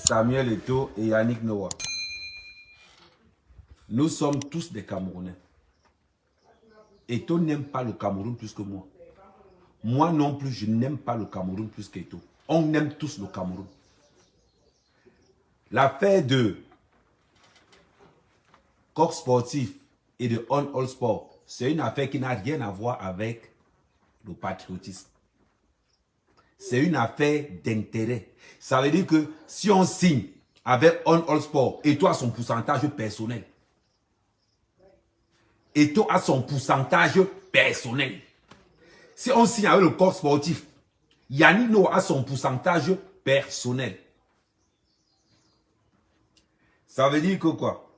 Samuel Eto'o et Yannick Noah. Nous sommes tous des Camerounais. Eto'o n'aime pas le Cameroun plus que moi. Moi non plus, je n'aime pas le Cameroun plus qu'Eto'o. On aime tous le Cameroun. L'affaire de Coq Sportif et de On All Sport, c'est une affaire qui n'a rien à voir avec le patriotisme. C'est une affaire d'intérêt. Ça veut dire que si on signe avec On All Sport, Eto'o a son pourcentage personnel. Eto'o a son pourcentage personnel. Si on signe avec le Coq Sportif, Yannick Noah a son pourcentage personnel. Ça veut dire que quoi?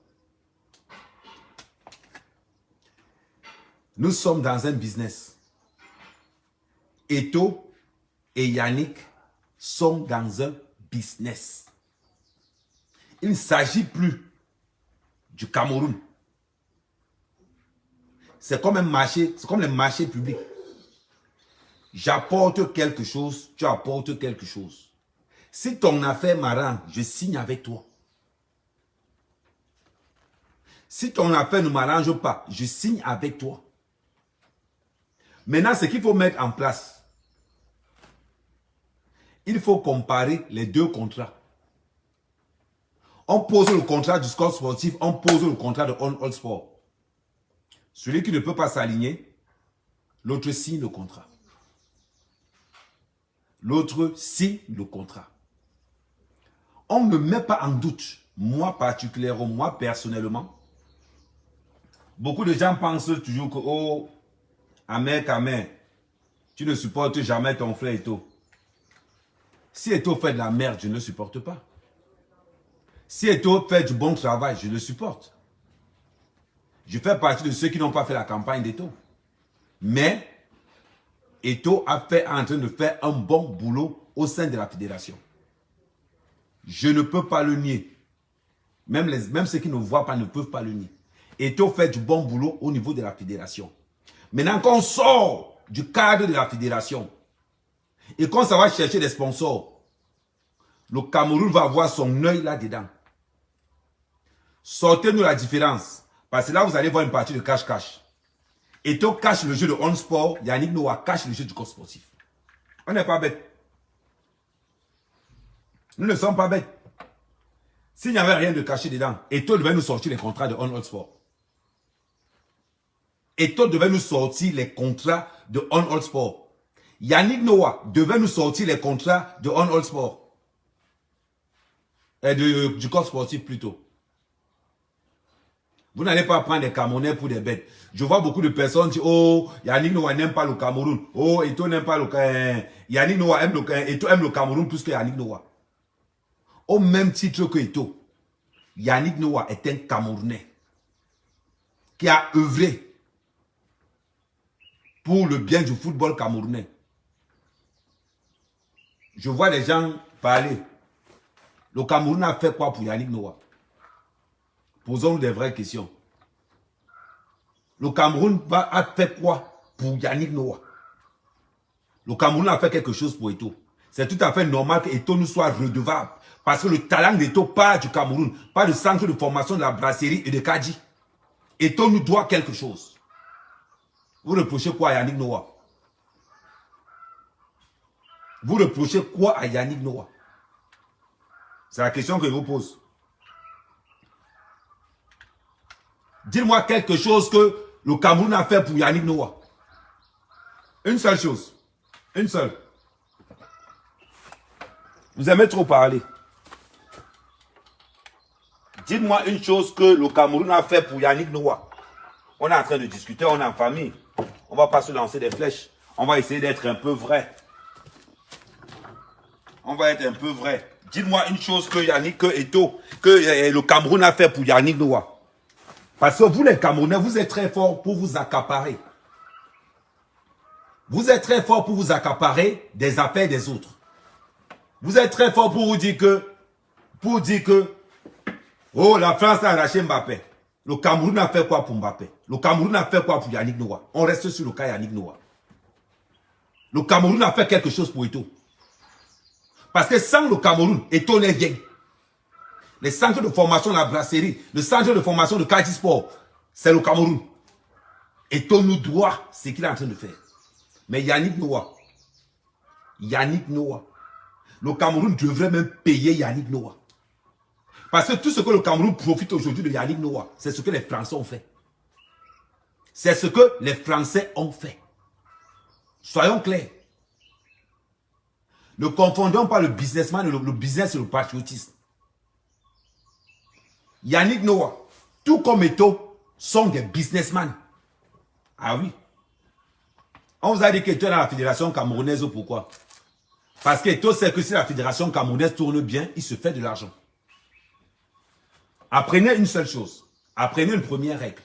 Nous sommes dans un business. Eto'o et Yannick sont dans un business. Il ne s'agit plus du Cameroun. C'est comme un marché, c'est comme les marchés publics. J'apporte quelque chose, tu apportes quelque chose. Si ton affaire m'arrange, je signe avec toi. Si ton affaire ne m'arrange pas, je signe avec toi. Maintenant, ce qu'il faut mettre en place, il faut comparer les deux contrats. On pose le contrat du Coq Sportif, on pose le contrat de On All Sport. Celui qui ne peut pas s'aligner, l'autre signe le contrat. L'autre signe le contrat. On ne met pas en doute, moi particulièrement, moi personnellement. Beaucoup de gens pensent toujours que, oh, Amen, tu ne supportes jamais ton frère Eto'o. Si Eto'o fait de la merde, je ne le supporte pas. Si Eto'o fait du bon travail, je le supporte. Je fais partie de ceux qui n'ont pas fait la campagne d'Eto'o. Mais Eto'o est en train de faire un bon boulot au sein de la fédération. Je ne peux pas le nier. Même ceux qui ne voient pas ne peuvent pas le nier. Eto'o fait du bon boulot au niveau de la fédération. Maintenant qu'on sort du cadre de la fédération et qu'on s'en va chercher des sponsors, le Cameroun va avoir son œil là-dedans. Sortez-nous la différence. Parce que là, vous allez voir une partie de cache-cache. Eto'o cache le jeu de On Sport, Yannick Noah cache le jeu du Coq Sportif. On n'est pas bêtes. Nous ne sommes pas bêtes. S'il n'y avait rien de caché dedans, Eto'o devait nous sortir les contrats de On All Sport. Eto'o devait nous sortir les contrats de On All Sport. Yannick Noah devait nous sortir les contrats de On All Sport. Et du Coq Sportif plutôt. Vous n'allez pas prendre les Camerounais pour des bêtes. Je vois beaucoup de personnes dire, oh, Yannick Noah n'aime pas le Cameroun. Oh, Eto'o n'aime pas le Cameroun. Yannick Noah aime Eto'o aime le Cameroun plus que Yannick Noah. Au même titre que Eto'o, Yannick Noah est un Camerounais qui a œuvré pour le bien du football camerounais. Je vois les gens parler. Le Cameroun a fait quoi pour Yannick Noah? Posons-nous des vraies questions. Le Cameroun a fait quoi pour Yannick Noah? Le Cameroun a fait quelque chose pour Eto'o. C'est tout à fait normal que Eto'o nous soit redevable. Parce que le talent d'Eto'o part du Cameroun, pas du centre de formation de la brasserie et de Kadi. Eto'o nous doit quelque chose. Vous reprochez quoi à Yannick Noah? Vous reprochez quoi à Yannick Noah? C'est la question que je vous pose. Dites-moi quelque chose que le Cameroun a fait pour Yannick Noah. Une seule chose. Une seule. Vous aimez trop parler. Dites-moi une chose que le Cameroun a fait pour Yannick Noah. On est en train de discuter, on est en famille. On ne va pas se lancer des flèches. On va essayer d'être un peu vrai. On va être un peu vrai. Dites-moi une chose que Yannick, que Eto'o, que le Cameroun a fait pour Yannick Noah. Parce que vous les Camerounais, vous êtes très forts pour vous accaparer. Vous êtes très forts pour vous accaparer des affaires des autres. Vous êtes très forts pour vous dire que, oh, la France a arraché Mbappé. Le Cameroun a fait quoi pour Mbappé? Le Cameroun a fait quoi pour Yannick Noah? On reste sur le cas Yannick Noah. Le Cameroun a fait quelque chose pour Eto'o. Parce que sans le Cameroun, Eto'o n'est rien. les centres de formation de la brasserie, le centre de formation de Kati Sport, c'est le Cameroun. Eto'o nous doit ce qu'il est en train de faire. Mais Yannick Noah, le Cameroun devrait même payer Yannick Noah. Parce que tout ce que le Cameroun profite aujourd'hui de Yannick Noah, c'est ce que les Français ont fait. C'est ce que les Français ont fait. Soyons clairs. Ne confondons pas le businessman, le business et le patriotisme. Yannick Noah, tout comme Eto'o, sont des businessmen. Ah oui. On vous a dit qu'Eto'o est dans la fédération camerounaise. Pourquoi? Parce qu'Eto'o sait que si la fédération camerounaise tourne bien, il se fait de l'argent. Apprenez une seule chose. Apprenez une première règle.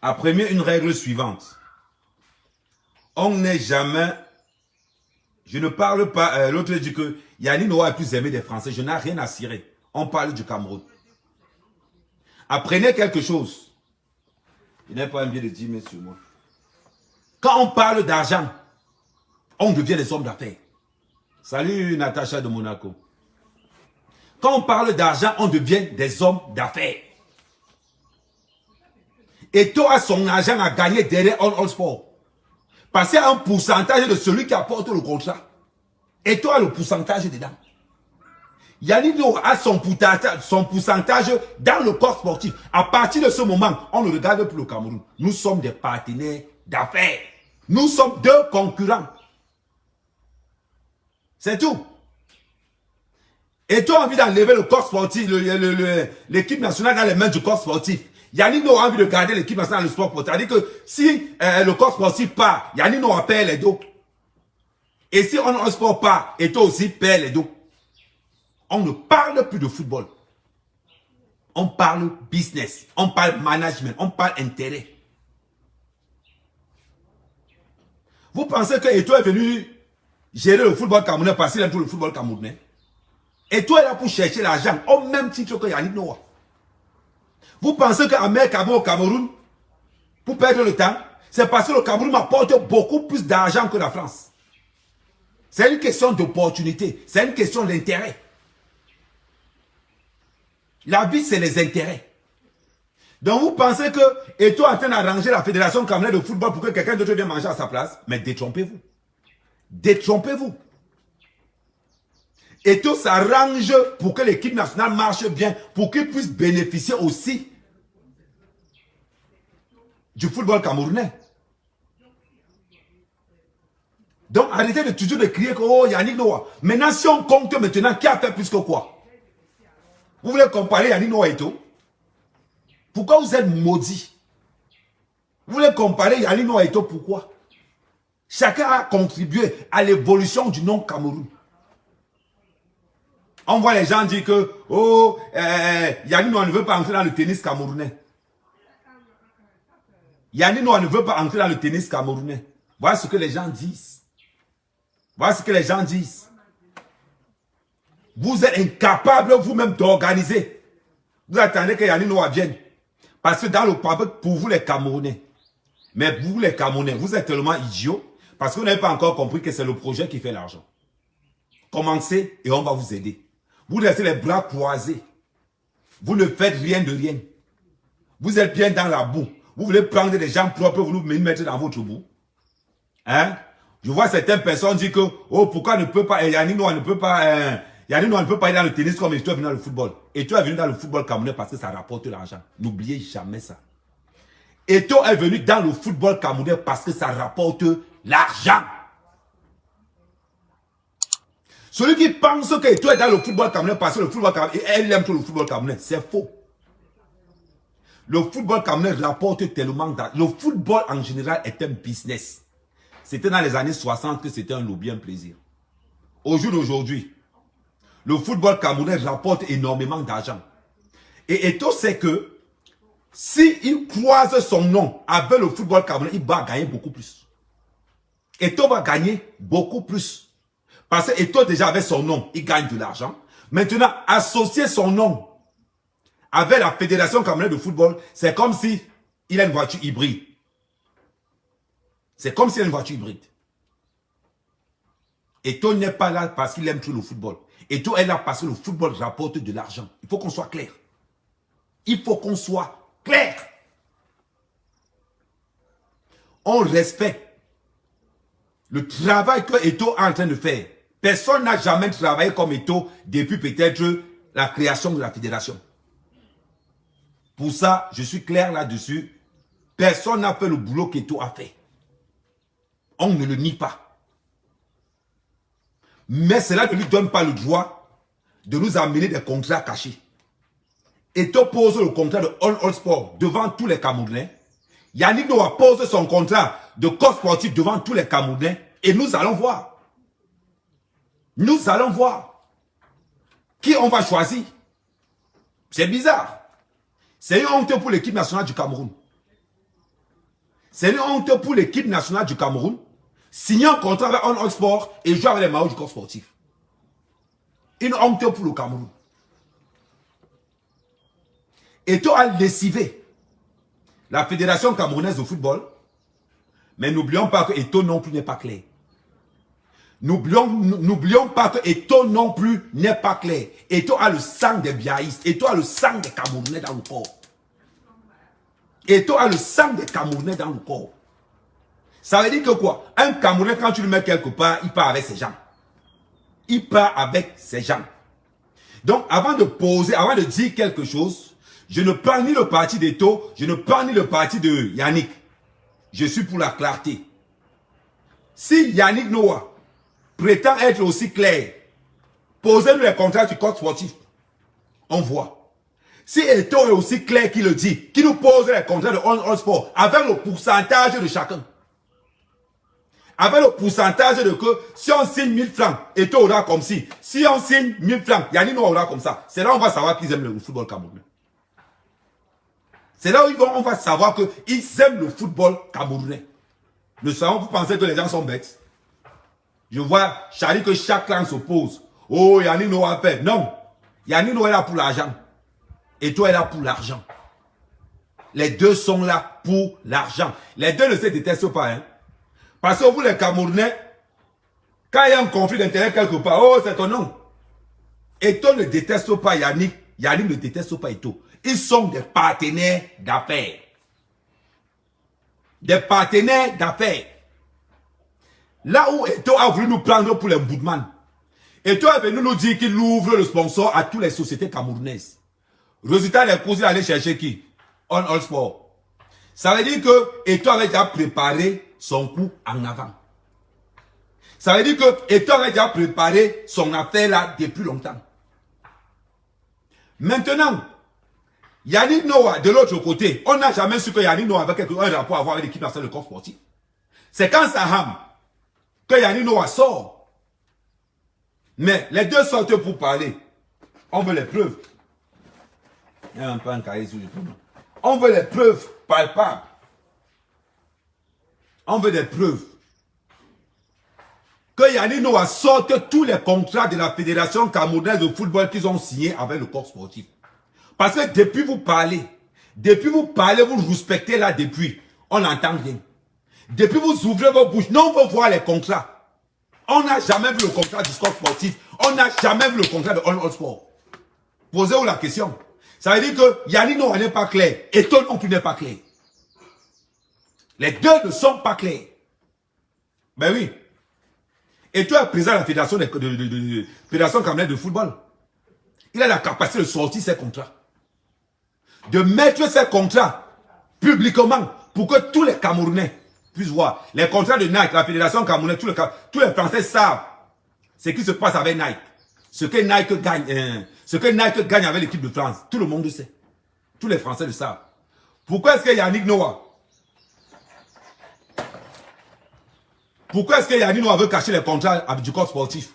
Apprenez une règle suivante. On n'est jamais... Je ne parle pas... L'autre dit que Yannick Noah est plus aimé des Français. Je n'ai rien à cirer. On parle du Cameroun. Apprenez quelque chose. Il n'est pas un bien de 10 000 sur moi. Quand on parle d'argent, on devient des hommes d'affaires. Salut Natacha de Monaco. Quand on parle d'argent, on devient des hommes d'affaires. Eto'o a son argent à gagner derrière All Sport. Parce qu'il y a un pourcentage de celui qui apporte le contrat. Eto'o a le pourcentage dedans. Yannick Noah a son pourcentage dans le corps sportif. À partir de ce moment, on ne regarde plus le Cameroun. Nous sommes des partenaires d'affaires. Nous sommes deux concurrents. C'est tout. Eto'o a envie d'enlever le corps sportif, l'équipe nationale dans les mains du corps sportif. Yannick Noah a envie de garder l'équipe nationale dans le sport. C'est-à-dire que si le corps sportif part, Yannick Noah perd les dos. Et si on ne sport pas, Eto'o aussi perd les dos. On ne parle plus de football. On parle business, on parle management, on parle intérêt. Vous pensez que Eto'o est venu gérer le football camerounais parce qu'il aime tout le football camerounais? Eto'o est là pour chercher l'argent au même titre que Yannick Noah. Vous pensez qu'Ahmed Kabo au Cameroun, pour perdre le temps, c'est parce que le Cameroun m'apporte beaucoup plus d'argent que la France. C'est une question d'opportunité, c'est une question d'intérêt. La vie, c'est les intérêts. Donc, vous pensez que Eto'o est en train d'arranger la fédération camerounaise de football pour que quelqu'un d'autre vienne manger à sa place? Mais détrompez-vous. Détrompez-vous. Eto'o s'arrange pour que l'équipe nationale marche bien, pour qu'il puisse bénéficier aussi du football camerounais. Donc, arrêtez de toujours de crier que oh, Yannick Noah. Maintenant, si on compte maintenant, qui a fait plus que quoi? Vous voulez comparer Yannick Noah et Eto'o? Pourquoi vous êtes maudits? Vous voulez comparer Yannick Noah et Eto'o? Pourquoi? Chacun a contribué à l'évolution du nom Cameroun. On voit les gens dire que oh, Yannick Noah ne veut pas entrer dans le tennis camerounais. Yannick Noah ne veut pas entrer dans le tennis camerounais. Voilà ce que les gens disent. Voilà ce que les gens disent. Vous êtes incapable vous-même d'organiser. Vous attendez que Yannick Noah vienne. Parce que dans le pour vous les Camerounais, mais vous les Camerounais, vous êtes tellement idiots parce que vous n'avez pas encore compris que c'est le projet qui fait l'argent. Commencez et on va vous aider. Vous laissez les bras croisés. Vous ne faites rien de rien. Vous êtes bien dans la boue. Vous voulez prendre des gens propres, vous nous mettre dans votre boue. Hein? Je vois certaines personnes dire que, oh, pourquoi ne peut pas, Yannick Noah ne peut pas, Yannick Noah ne peut pas aller dans le tennis comme Eto'o est venu dans le football. Eto'o est venu dans le football camerounais parce que ça rapporte l'argent. N'oubliez jamais ça. Eto'o est venu dans le football camerounais parce que ça rapporte l'argent. Celui qui pense que Eto'o est dans le football camerounais parce que le football camerounais, elle aime tout le football camerounais, c'est faux. Le football camerounais rapporte tellement d'argent. Le football en général est un business. C'était dans les années 60 que c'était un lobby, un plaisir. Au jour d'aujourd'hui, le football camerounais rapporte énormément d'argent. Et Eto'o sait que s'il croise son nom avec le football camerounais, il va gagner beaucoup plus. Eto'o va gagner beaucoup plus. Parce que Eto'o déjà avec son nom, il gagne de l'argent. Maintenant, associer son nom avec la fédération camerounaise de football, c'est comme si il a une voiture hybride. C'est comme s'il a une voiture hybride. Eto'o n'est pas là parce qu'il aime trop le football. Eto'o est là parce que le football rapporte de l'argent. Il faut qu'on soit clair. Il faut qu'on soit clair. On respecte le travail que Eto'o est en train de faire. Personne n'a jamais travaillé comme Eto'o depuis peut-être la création de la fédération. Pour ça, je suis clair là-dessus. Personne n'a fait le boulot qu'Eto'o a fait. On ne le nie pas. Mais cela ne lui donne pas le droit de nous amener des contrats cachés. Eto'o pose le contrat de All Sport devant tous les Camerounais. Yannick Noah pose son contrat de coach sportif devant tous les Camerounais. Et nous allons voir. Nous allons voir qui on va choisir. C'est bizarre. C'est une honte pour l'équipe nationale du Cameroun. C'est une honte pour l'équipe nationale du Cameroun. Signer un contrat avec On Sport et jouer avec les maillots du corps sportif. Une honte pour le Cameroun. Eto'o a lessivé la Fédération camerounaise de football. Mais n'oublions pas que Eto'o non plus n'est pas clair. N'oublions pas que Eto'o non plus n'est pas clair. Eto'o a le sang des biaïstes. Eto'o a le sang des Camerounais dans le corps. Eto'o a le sang des Camerounais dans le corps. Ça veut dire que quoi? Un Camerounais, quand tu le mets quelque part, il part avec ses gens. Il part avec ses gens. Donc, avant de poser, avant de dire quelque chose, je ne parle ni le parti d'Eto'o, je ne parle ni le parti de Yannick. Je suis pour la clarté. Si Yannick Noah prétend être aussi clair, posez-nous les contrats du code sportif. On voit. Si Eto'o est aussi clair qu'il le dit, qu'il nous pose les contrats de On Sport avec le pourcentage de chacun. Avec le pourcentage de que si on signe 1000 francs, Eto'o aura comme si. Si on signe 1000 francs, Yannick Noah aura comme ça. C'est là où on va savoir qu'ils aiment le football camerounais. C'est là où on va savoir qu'ils aiment le football camerounais. Le savons, vous pensez que les gens sont bêtes? Je vois, Charlie, que chaque clan s'oppose. Oh, Yannick Noah fait. Non. Yannick Noah est là pour l'argent. Et toi est là pour l'argent. Les deux sont là pour l'argent. Les deux ne se détestent pas. Hein? Parce que vous, les Camerounais, quand il y a un conflit d'intérêt quelque part, oh, c'est ton nom. Eto'o ne déteste pas Yannick. Yannick ne déteste pas Eto'o. Ils sont des partenaires d'affaires. Des partenaires d'affaires. Là où Eto'o a voulu nous prendre pour les Boudman, Eto'o est venu nous dire qu'il ouvre le sponsor à toutes les sociétés camerounaises. Résultat des courses, il allait chercher qui? On All Sport. Ça veut dire que Eto'o avait déjà préparé son coup en avant. Ça veut dire que Eto'o avait déjà préparé son affaire là depuis longtemps. Maintenant, Yannick Noah, de l'autre côté, on n'a jamais su que Yannick Noah avait un rapport à voir avec l'équipe nationale de corps sportif. C'est quand ça rame que Yannick Noah sort. Mais les deux sortent pour parler. On veut les preuves. Il y a un peu un cahier sous le pneu. On veut les preuves palpables. On veut des preuves. Que Yannick Noah sorte tous les contrats de la Fédération camerounaise de football qu'ils ont signés avec le corps sportif. Parce que depuis vous parlez, vous respectez là depuis, on n'entend rien. Depuis vous ouvrez vos bouches, non, on veut voir les contrats. On n'a jamais vu le contrat du sport sportif. On n'a jamais vu le contrat de All Sport. Posez-vous la question. Ça veut dire que Yannick Noah n'est pas clair. Et Eto'o non plus n'est pas clair. Les deux ne sont pas clairs. Ben oui. Eto'o est président de la Fédération, Fédération camerounaise de football. Il a la capacité de sortir ses contrats. De mettre ses contrats publiquement pour que tous les Camerounais puissent voir. Les contrats de Nike, la Fédération camerounaise, tous les Français savent ce qui se passe avec Nike. Ce que Nike gagne avec l'équipe de France. Tout le monde le sait. Tous les Français le savent. Pourquoi est-ce que Yannick Noah veut cacher les contrats du corps sportif?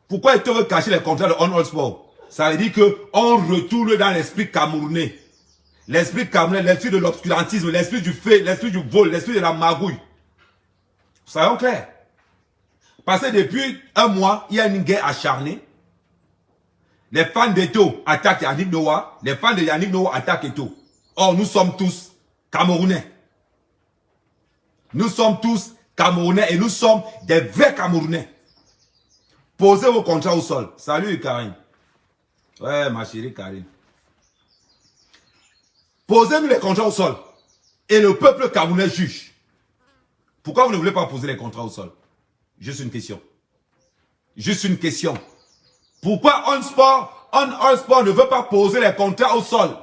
Pourquoi il veut cacher les contrats de On All Sport? Ça veut dire qu'on retourne dans l'esprit camerounais. L'esprit camerounais, l'esprit de l'obscurantisme, l'esprit du fait, l'esprit du vol, l'esprit de la magouille. Soyons clairs. Parce que depuis un mois, il y a une guerre acharnée. Les fans d'Eto'o attaquent Yannick Noah. Les fans de Yannick Noah attaquent Eto'o. Or, nous sommes tous Camerounais. Nous sommes tous Camerounais et nous sommes des vrais Camerounais. Posez vos contrats au sol. Salut Karine. Ouais, ma chérie Karine. Posez-nous les contrats au sol. Et le peuple camerounais juge. Pourquoi vous ne voulez pas poser les contrats au sol? Juste une question. Juste une question. Pourquoi On Sport ne veut pas poser les contrats au sol?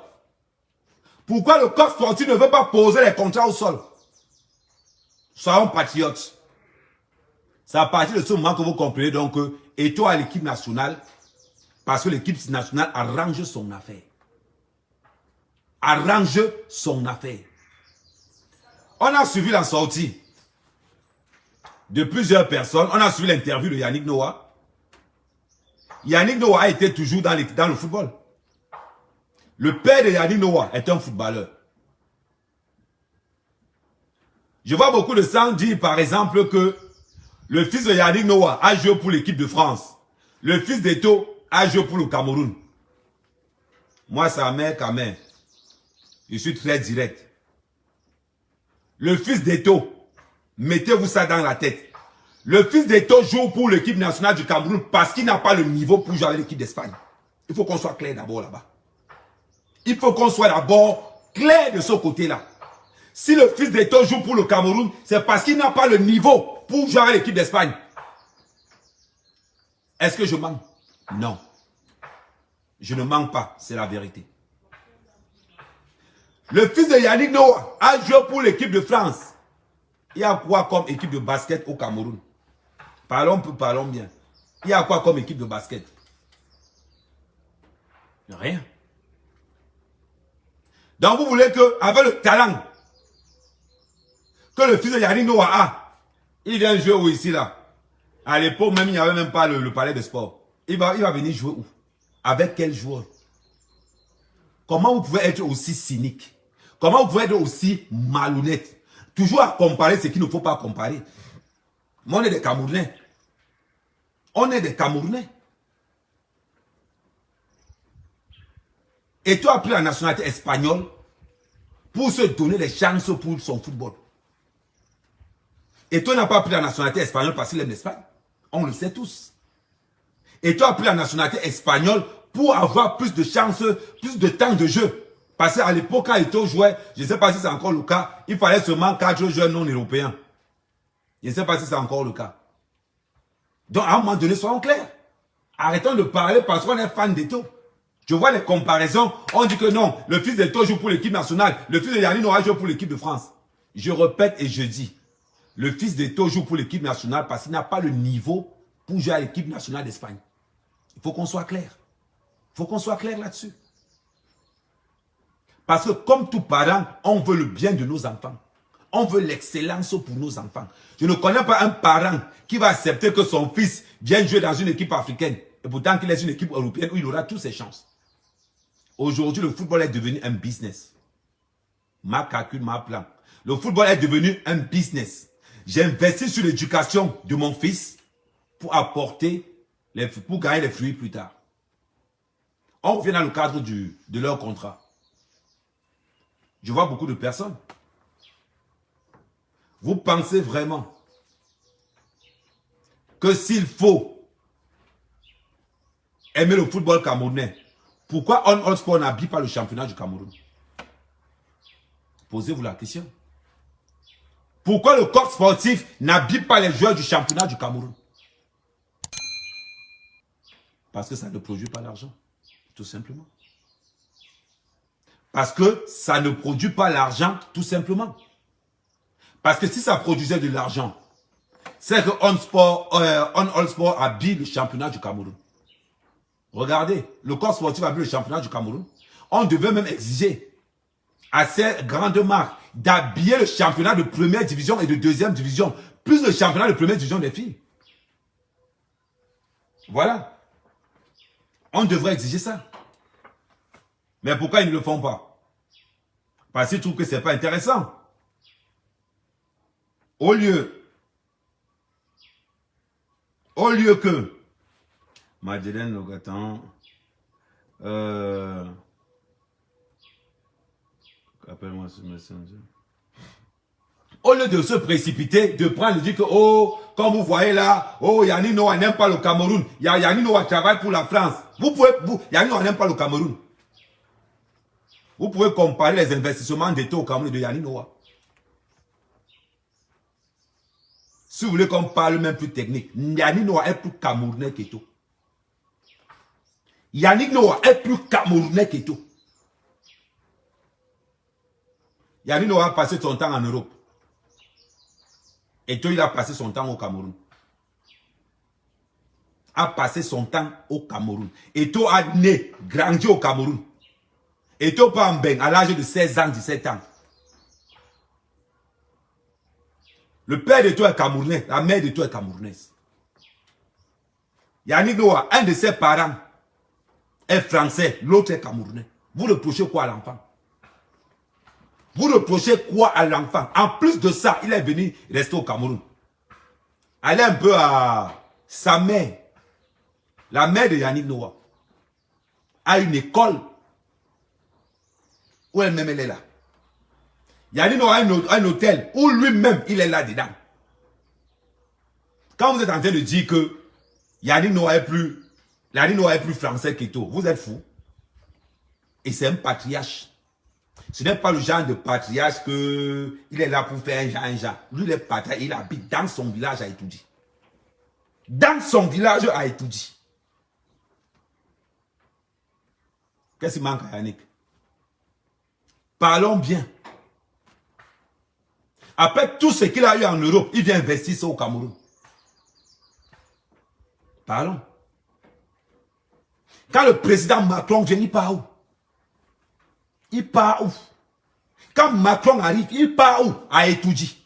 Pourquoi le corps sportif ne veut pas poser les contrats au sol? Soyons patriotes. C'est à partir de ce moment que vous comprenez donc que Eto'o à l'équipe nationale, parce que l'équipe nationale arrange son affaire. Arrange son affaire. On a suivi la sortie de plusieurs personnes. On a suivi l'interview de Yannick Noah. Yannick Noah a été toujours dans le football. Le père de Yannick Noah est un footballeur. Je vois beaucoup de gens dire par exemple que le fils de Yannick Noah a joué pour l'équipe de France. Le fils d'Eto'o a joué pour le Cameroun. Moi, ça mère quand même. Je suis très direct. Le fils d'Eto'o, mettez-vous ça dans la tête. Le fils d'Eto'o joue pour l'équipe nationale du Cameroun parce qu'il n'a pas le niveau pour jouer avec l'équipe d'Espagne. Il faut qu'on soit clair d'abord là-bas. Il faut qu'on soit d'abord clair de ce côté-là. Si le fils d'Eto'o joue pour le Cameroun, c'est parce qu'il n'a pas le niveau pour jouer avec l'équipe d'Espagne. Est-ce que je mens? Non. Je ne mens pas, c'est la vérité. Le fils de Yannick Noah a joué pour l'équipe de France. Il y a quoi comme équipe de basket au Cameroun? Parlons bien. Il y a quoi comme équipe de basket? Rien. Donc vous voulez que, avec le talent que le fils de Yannick Noah a, il vient jouer où ici là? À l'époque même, il n'y avait même pas le palais de sport. Il va venir jouer où? Avec quel joueur? Comment vous pouvez être aussi cynique? Comment vous pouvez être aussi malhonnête? Toujours à comparer ce qu'il ne faut pas comparer. Mais on est des Camerounais. On est des Camerounais. Et tu as pris la nationalité espagnole pour se donner les chances pour son football. Et toi n'a pas pris la nationalité espagnole parce qu'il aime l'Espagne. On le sait tous. Et tu as pris la nationalité espagnole pour avoir plus de chances, plus de temps de jeu. Parce qu'à l'époque, quand Eto'o jouait, je ne sais pas si c'est encore le cas, il fallait seulement 4 joueurs non européens. Je ne sais pas si c'est encore le cas. Donc, à un moment donné, soyons clairs. Arrêtons de parler parce qu'on est fan d'Eto'o. Je vois les comparaisons. On dit que non, le fils d'Eto'o joue pour l'équipe nationale. Le fils de Yannick Noah joue pour l'équipe de France. Je répète et je dis, le fils d'Eto'o joue pour l'équipe nationale parce qu'il n'a pas le niveau pour jouer à l'équipe nationale d'Espagne. Il faut qu'on soit clair. Il faut qu'on soit clair là-dessus. Parce que comme tout parent, on veut le bien de nos enfants. On veut l'excellence pour nos enfants. Je ne connais pas un parent qui va accepter que son fils vienne jouer dans une équipe africaine. Et pourtant qu'il est une équipe européenne où il aura toutes ses chances. Aujourd'hui, le football est devenu un business. Ma calcul, ma plan. Le football est devenu un business. J'ai investi sur l'éducation de mon fils pour pour gagner les fruits plus tard. On revient dans le cadre de leur contrat. Je vois beaucoup de personnes. Vous pensez vraiment que s'il faut aimer le football camerounais, pourquoi On Sport n'habille pas le championnat du Cameroun? Posez-vous la question. Pourquoi le corps sportif n'habille pas les joueurs du championnat du Cameroun? Parce que ça ne produit pas l'argent, tout simplement. Parce que ça ne produit pas l'argent, tout simplement. Parce que si ça produisait de l'argent, c'est que On All Sport habille le championnat du Cameroun. Regardez, le corps sportif habille le championnat du Cameroun. On devait même exiger à ces grandes marques d'habiller le championnat de première division et de deuxième division, plus le championnat de première division des filles. Voilà. On devrait exiger ça. Mais pourquoi ils ne le font pas? Parce qu'ils trouvent que ce n'est pas intéressant. Au lieu que Madeleine Logatan, appelle-moi ce messenger. Au lieu de se précipiter, de prendre, de dire que, oh, comme vous voyez là, oh, Yannick Noah n'aime pas le Cameroun. Yannick Noah travaille pour la France. Yannick Noah n'aime pas le Cameroun. Vous pouvez comparer les investissements d'État au Cameroun de Yannick Noah. Si vous voulez qu'on parle même plus technique, Yannick Noah est plus camerounais qu'Eto. Yannick Noah est plus camerounais qu'Eto. Yannick Noah a passé son temps en Europe. Eto, il a passé son temps au Cameroun. A passé son temps au Cameroun. Eto a né, grandi au Cameroun. Eto pas en Ben à l'âge de 16 ans, 17 ans. Le père de toi est camerounais, la mère de toi est camerounaise. Yannick Noah, un de ses parents est français, l'autre est camerounais. Vous reprochez quoi à l'enfant? Vous reprochez quoi à l'enfant? En plus de ça, il est venu rester au Cameroun. Allez un peu à sa mère. La mère de Yannick Noah a une école où elle-même elle est là. Yannick Noah a un hôtel où lui-même il est là dedans. Quand vous êtes en train de dire que Yannick Noah est plus français qu'Eto, vous êtes fou. Et c'est un patriarche. Ce n'est pas le genre de patriarche que il est là pour faire un genre. Lui, il est patriarche, il habite dans son village à Etoudi. Dans son village à Etoudi. Qu'est-ce qui manque à Yannick? Parlons bien. Après tout ce qu'il a eu en Europe, il vient investir ça au Cameroun. Parlons. Quand le président Macron vient, il part où? Il part où? Quand Macron arrive, il part où? À Etoudi.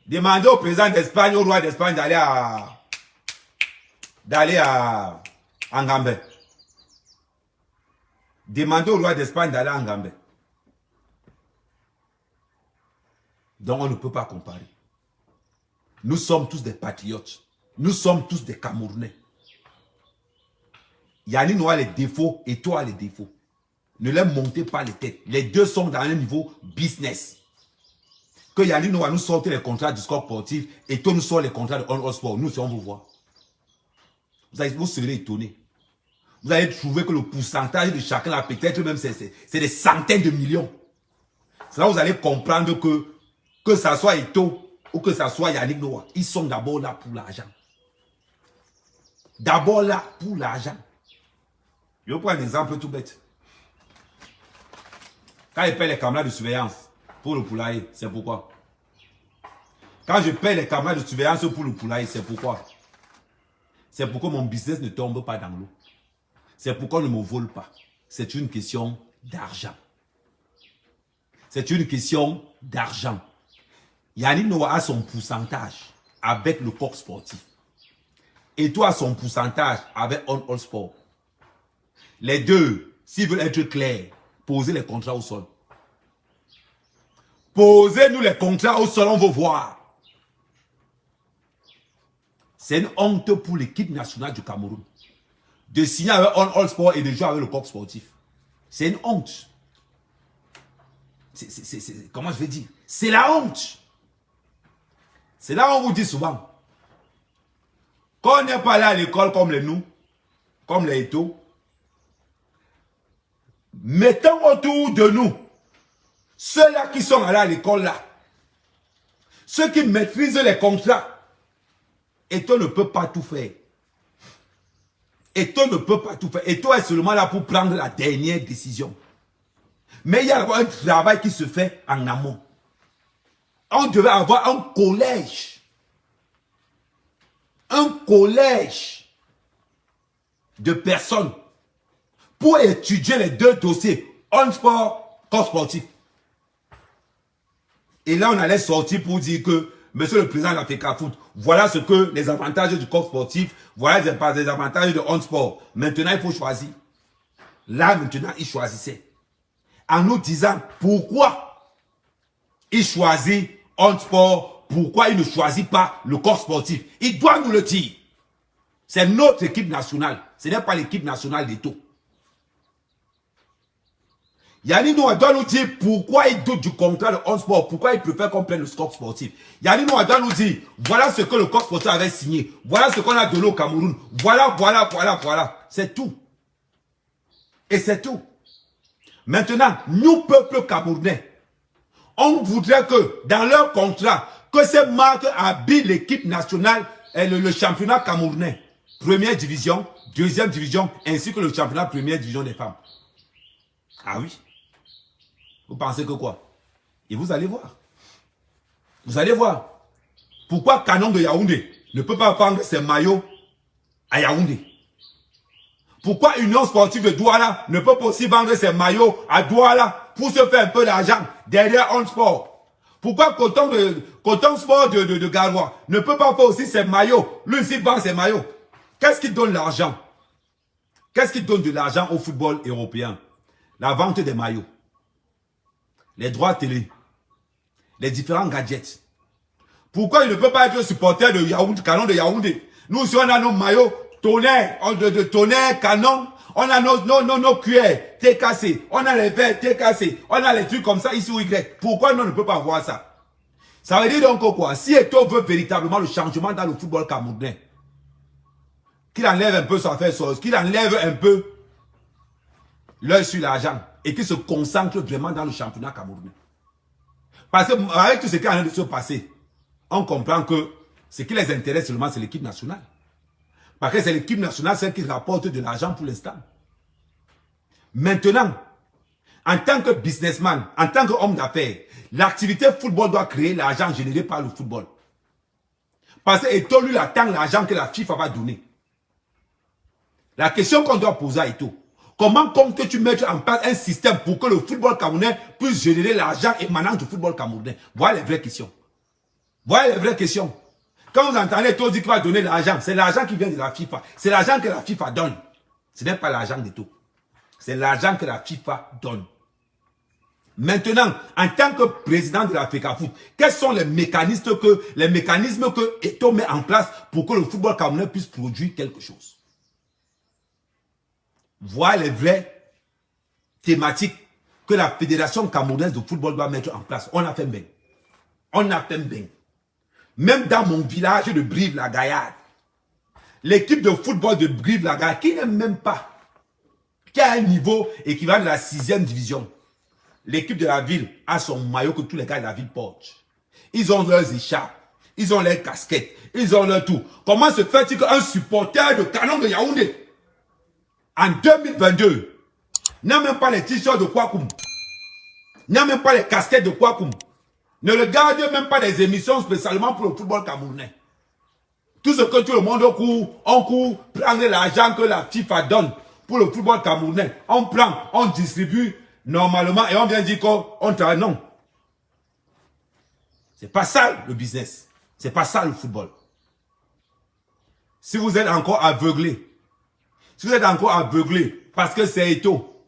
Demandez au président d'Espagne, au roi d'Espagne d'aller à Ngambé. Demandez au roi d'Espagne d'aller à Ngambé. Donc on ne peut pas comparer. Nous sommes tous des patriotes. Nous sommes tous des Camerounais. Yannick Noah a les défauts et toi a les défauts. Ne les montez pas les têtes. Les deux sont dans un niveau business. Que Yannick Noah nous sorte les contrats du score sportif et toi nous sorte les contrats de On Sport. Nous, si on vous voit. Vous serez étonnés. Vous allez trouver que le pourcentage de chacun là, peut-être même c'est des centaines de millions. C'est là où vous allez comprendre que ça soit Eto ou que ça soit Yannick Noah, ils sont d'abord là pour l'argent. D'abord là pour l'argent. Je vais prendre un exemple tout bête. Quand je paye les caméras de surveillance pour le poulailler, c'est pourquoi? Quand je paye les caméras de surveillance pour le poulailler, c'est pourquoi? C'est pour que mon business ne tombe pas dans l'eau. C'est pourquoi on ne me vole pas. C'est une question d'argent. C'est une question d'argent. Yannick Noah a son pourcentage avec le coq sportif. Et toi, son pourcentage avec On All Sport. Les deux, s'ils veulent être clairs, posez les contrats au sol. Posez-nous les contrats au sol, on veut voir. C'est une honte pour l'équipe nationale du Cameroun de signer avec On All Sport et de jouer avec le coq sportif. C'est une honte. Comment je vais dire? C'est la honte. C'est là où on vous dit souvent. Quand on n'est pas allé à l'école comme les nous, comme les Eto, mettons autour de nous ceux-là qui sont allés à l'école là, ceux qui maîtrisent les contrats. Eto ne peut pas tout faire. Eto ne peut pas tout faire. Eto est seulement là pour prendre la dernière décision. Mais il y a un travail qui se fait en amont. On devait avoir un collège. Un collège de personnes pour étudier les deux dossiers. On sport, corps sportif. Et là, on allait sortir pour dire que, monsieur le président de la FECAFOOT, voilà ce que les avantages du corps sportif, voilà les avantages de on sport. Maintenant, il faut choisir. Là, maintenant, il choisissait. En nous disant pourquoi il choisit on sport, pourquoi il ne choisit pas le corps sportif. Il doit nous le dire. C'est notre équipe nationale. Ce n'est pas l'équipe nationale d'Eto. Yannick Noah doit nous dire pourquoi il doute du contrat de On Sport, pourquoi il préfère qu'on prenne le score sportif. Yannick Noah doit nous dire, voilà ce que le corps sportif avait signé, voilà ce qu'on a donné au Cameroun, voilà. C'est tout. Et c'est tout. Maintenant, nous, peuple camerounais, on voudrait que, dans leur contrat, que ces marques habillent l'équipe nationale et le championnat camerounais. Première division, deuxième division, ainsi que le championnat première division des femmes. Ah oui. Vous pensez que quoi? Et vous allez voir. Vous allez voir. Pourquoi Canon de Yaoundé ne peut pas vendre ses maillots à Yaoundé? Pourquoi Union Sportive de Douala ne peut pas aussi vendre ses maillots à Douala pour se faire un peu d'argent derrière On Sport? Pourquoi Coton Sport de Garoua ne peut pas faire aussi ses maillots? Lui aussi vend ses maillots. Qu'est-ce qui donne l'argent? Qu'est-ce qui donne de l'argent au football européen? La vente des maillots, les droits télé, les différents gadgets. Pourquoi il ne peut pas être supporter de Yaoundé, Canon de Yaoundé? Nous aussi on a nos maillots Tonnerre, de Tonnerre, Canon, on a nos cuillères TKC, on a les verres TKC, on a les trucs comme ça ici ou Y. Pourquoi nous ne peut pas voir ça? Ça veut dire donc quoi? Si Eto'o veut véritablement le changement dans le football camerounais, qu'il enlève un peu sa faire sauce, qu'il enlève un peu l'œil sur l'argent et qu'il se concentre vraiment dans le championnat camerounais. Parce que avec tout ce qui est en train de se passer, on comprend que ce qui les intéresse seulement, c'est l'équipe nationale. Parce que c'est l'équipe nationale, celle qui rapporte de l'argent pour l'instant. Maintenant, en tant que businessman, en tant qu'homme d'affaires, l'activité football doit créer l'argent généré par le football. Parce que Eto'o, lui, attend l'argent que la FIFA va donner. La question qu'on doit poser à Eto'o, comment comptes-tu mettre en place un système pour que le football camerounais puisse générer l'argent émanant du football camerounais? Voilà les vraies questions. Voilà les vraies questions. Quand vous entendez Eto'o dire qu'il va donner l'argent, c'est l'argent qui vient de la FIFA. C'est l'argent que la FIFA donne. Ce n'est pas l'argent d'Eto'o. C'est l'argent que la FIFA donne. Maintenant, en tant que président de la FECAFOOT, quels sont les mécanismes que Eto'o met en place pour que le football camerounais puisse produire quelque chose? Voilà les vraies thématiques que la Fédération camerounaise de football doit mettre en place. On a fait bien. On a fait bien. Même dans mon village de Brive-la-Gaillarde, l'équipe de football de Brive-la-Gaillarde, qui n'est même pas, qui a un niveau équivalent de la 6e division, l'équipe de la ville a son maillot que tous les gars de la ville portent. Ils ont leurs écharpes, ils ont leurs casquettes, ils ont leur tout. Comment se fait-il qu'un supporter de Canon de Yaoundé, en 2022, n'a même pas les t-shirts de Kouakoum, n'a même pas les casquettes de Kouakoum, ne regarde même pas des émissions spécialement pour le football camerounais. Tout ce que tout le monde court, on court, prendre l'argent que la FIFA donne pour le football camerounais. On prend, on distribue normalement et on vient dire qu'on travaille. Non. C'est pas ça le business. C'est pas ça le football. Si vous êtes encore aveuglé, parce que c'est Eto'o,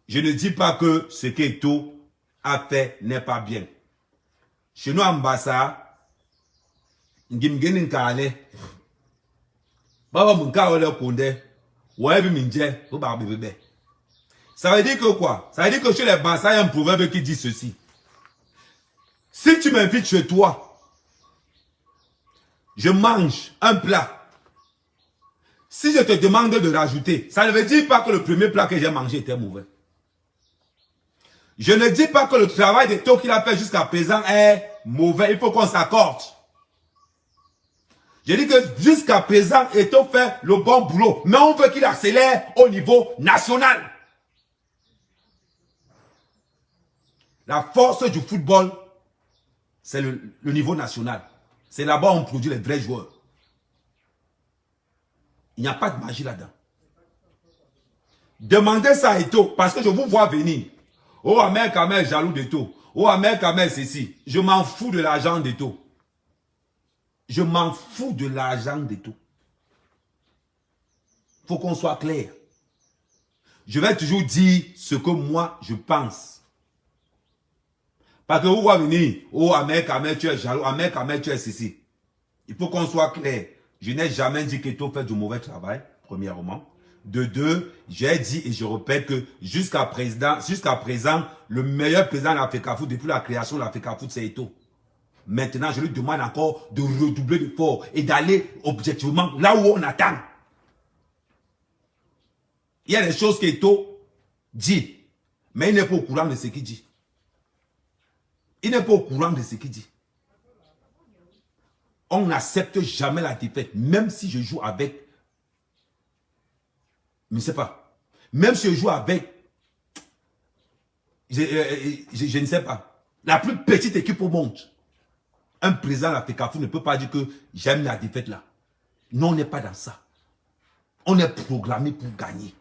je ne dis pas que ce qu'Eto'o a fait n'est pas bien. Chez nous, en Bassa, ça veut dire que quoi? Ça veut dire que chez les Bassa, il y a un proverbe qui dit ceci. Si tu m'invites chez toi, je mange un plat. Si je te demande de rajouter, ça ne veut dire pas que le premier plat que j'ai mangé était mauvais. Je ne dis pas que le travail d'Eto'o qu'il a fait jusqu'à présent est mauvais. Il faut qu'on s'accorde. Je dis que jusqu'à présent, Eto'o fait le bon boulot. Mais on veut qu'il accélère au niveau national. La force du football, c'est le niveau national. C'est là-bas où on produit les vrais joueurs. Il n'y a pas de magie là-dedans. Demandez ça à Eto'o, parce que je vous vois venir. Oh, Ahmed Kamel jaloux d'Eto'o. Oh, Ahmed Kamel ceci. Je m'en fous de l'argent d'Eto'o. Je m'en fous de l'argent d'Eto'o. Il faut qu'on soit clair. Je vais toujours dire ce que moi je pense. Parce que vous voyez venir. Oh, Ahmed Kamel, tu es jaloux. Ahmed Kamel, tu es ceci. Il faut qu'on soit clair. Je n'ai jamais dit qu'Eto'o fait du mauvais travail, premièrement. De deux, j'ai dit et je répète que jusqu'à présent, le meilleur président de la FECAFOOT depuis la création de la FECAFOOT, c'est Eto'o. Maintenant, je lui demande encore de redoubler d'efforts et d'aller objectivement là où on attend. Il y a des choses qu'Eto'o dit, mais il n'est pas au courant de ce qu'il dit. Il n'est pas au courant de ce qu'il dit. On n'accepte jamais la défaite, même si je joue avec, je ne sais pas, même si je joue avec, je ne sais pas, la plus petite équipe au monde. Un président de la FECAFOOT ne peut pas dire que j'aime la défaite là. Non, on n'est pas dans ça. On est programmé pour gagner.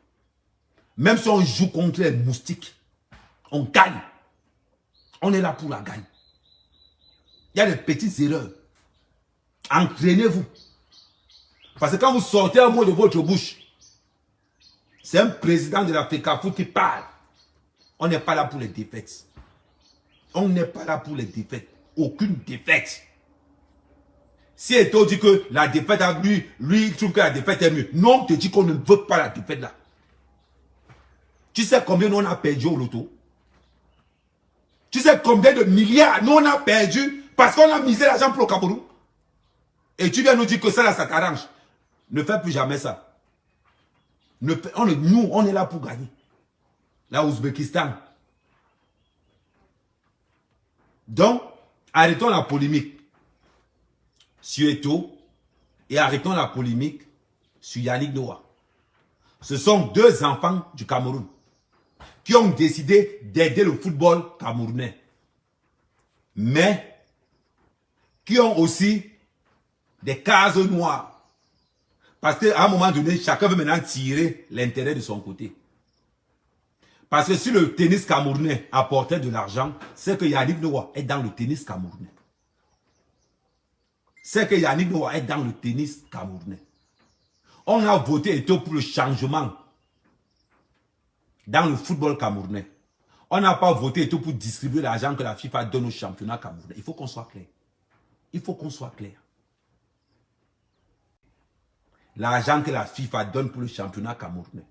Même si on joue contre les moustiques, on gagne. On est là pour la gagne. Il y a des petites erreurs. Entraînez-vous. Parce que quand vous sortez un mot de votre bouche, c'est un président de la FECAFOOT qui parle. On n'est pas là pour les défaites. On n'est pas là pour les défaites. Aucune défaite. Si Eto'o dit que la défaite a lui, il trouve que la défaite est mieux. Non, on te dit qu'on ne veut pas la défaite là. Tu sais combien nous on a perdu au loto? Tu sais combien de milliards nous on a perdu parce qu'on a misé l'argent pour le Cameroun? Et tu viens nous dire que ça là, ça t'arrange. Ne fais plus jamais ça. Nous, on est là pour gagner. La Ouzbékistan. Donc, arrêtons la polémique sur Eto'o et arrêtons la polémique sur Yannick Noah. Ce sont deux enfants du Cameroun qui ont décidé d'aider le football camerounais. Mais qui ont aussi des cases noires. Parce qu'à un moment donné, chacun veut maintenant tirer l'intérêt de son côté. Parce que si le tennis camerounais apportait de l'argent, c'est que Yannick Noah est dans le tennis camerounais. C'est que Yannick Noah est dans le tennis camerounais. On a voté Eto'o pour le changement dans le football camerounais. On n'a pas voté Eto'o pour distribuer l'argent que la FIFA donne au championnat camerounais. Il faut qu'on soit clair. Il faut qu'on soit clair. L'argent que la FIFA donne pour le championnat camerounais.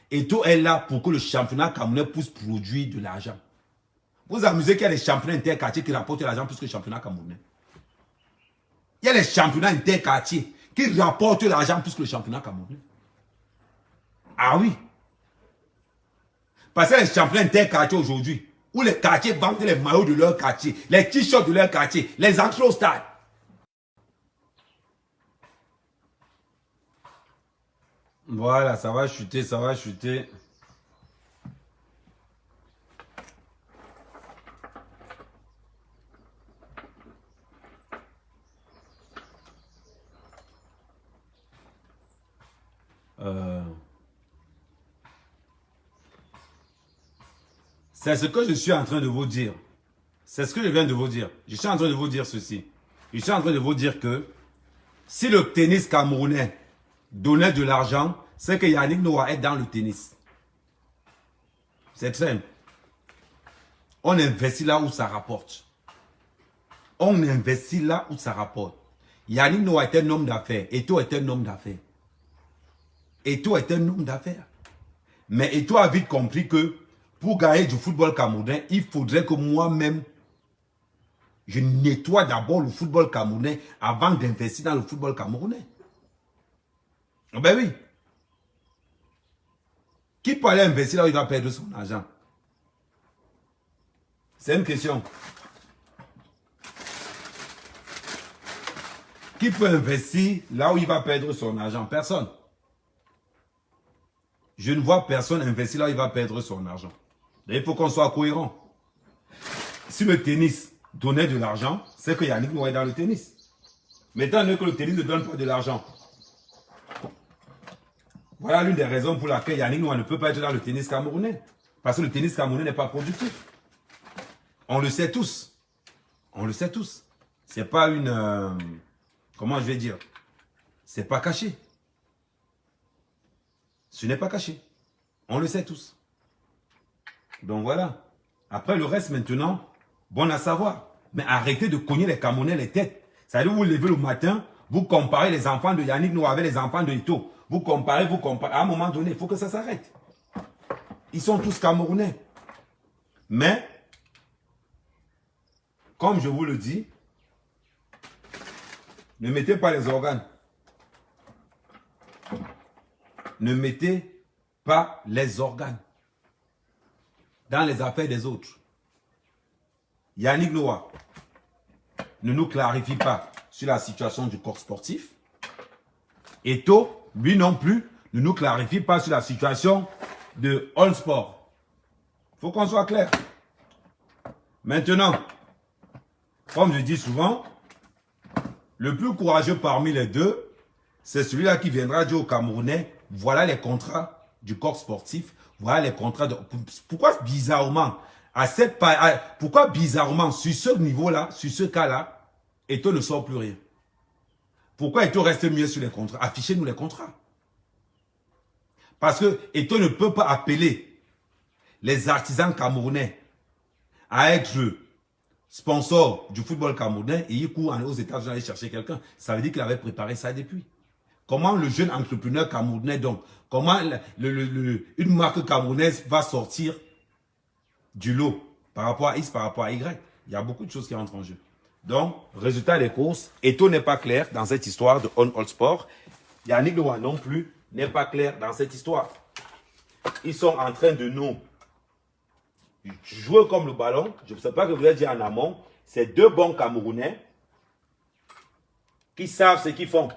Eto'o est là pour que le championnat camerounais puisse produire de l'argent. Vous vous amusez qu'il y a des championnats interquartiers qui rapportent l'argent plus que le championnat camerounais. Il y a des championnats interquartiers qui rapportent l'argent plus que le championnat camerounais. Ah oui. Parce que les championnats interquartiers aujourd'hui, où les quartiers vendent les maillots de leur quartier, les t-shirts de leur quartier, les entrées au stade. Voilà, ça va chuter, ça va chuter. C'est ce que je suis en train de vous dire. C'est ce que je viens de vous dire. Je suis en train de vous dire ceci. Je suis en train de vous dire que si le tennis camerounais donnait de l'argent, c'est que Yannick Noah est dans le tennis. C'est simple. On investit là où ça rapporte. On investit là où ça rapporte. Yannick Noah est un homme d'affaires. Eto'o est un homme d'affaires. Eto'o est un homme d'affaires. Mais Eto'o a vite compris que pour gagner du football camerounais, il faudrait que moi-même, je nettoie d'abord le football camerounais avant d'investir dans le football camerounais. Ben oui. Qui peut aller investir là où il va perdre son argent? C'est une question. Qui peut investir là où il va perdre son argent? Personne. Je ne vois personne investir là où il va perdre son argent. Il faut qu'on soit cohérent. Si le tennis donnait de l'argent, c'est que Yannick Noah est dans le tennis. Mais étant donné que le tennis ne donne pas de l'argent, voilà l'une des raisons pour laquelle Yannick Noah ne peut pas être dans le tennis camerounais. Parce que le tennis camerounais n'est pas productif. On le sait tous. On le sait tous. C'est pas une... comment je vais dire? C'est pas caché. Ce n'est pas caché. On le sait tous. Donc voilà. Après le reste maintenant, bon à savoir. Mais arrêtez de cogner les Camerounais les têtes. Ça veut dire vous vous levez le matin, vous comparez les enfants de Yannick Noah avec les enfants de Eto'o. Vous comparez. À un moment donné, il faut que ça s'arrête. Ils sont tous Camerounais. Mais, comme je vous le dis, ne mettez pas les organes. Ne mettez pas les organes dans les affaires des autres. Yannick Noah ne nous clarifie pas sur la situation du corps sportif. Eto'o, lui non plus, ne nous clarifie pas sur la situation de All Sport. Il faut qu'on soit clair. Maintenant, comme je dis souvent, le plus courageux parmi les deux, c'est celui-là qui viendra dire aux Camerounais, voilà les contrats du corps sportif, voilà les contrats de... Pourquoi bizarrement, pourquoi bizarrement, sur ce niveau-là, sur ce cas-là, Eto'o ne sort plus rien? Pourquoi Eto'o reste mieux sur les contrats? Affichez-nous les contrats. Parce que Eto'o ne peut pas appeler les artisans camerounais à être sponsor du football camerounais et il court aux États-Unis aller chercher quelqu'un. Ça veut dire qu'il avait préparé ça depuis. Comment le jeune entrepreneur camerounais, donc, comment une marque camerounaise va sortir du lot par rapport à X, par rapport à Y? Il y a beaucoup de choses qui entrent en jeu. Donc, résultat des courses, Eto'o n'est pas clair dans cette histoire de On All Sport. Yannick Noah non plus n'est pas clair dans cette histoire. Ils sont en train de nous jouer comme le ballon. Je ne sais pas que vous avez dit en amont. C'est deux bons Camerounais qui savent ce qu'ils font.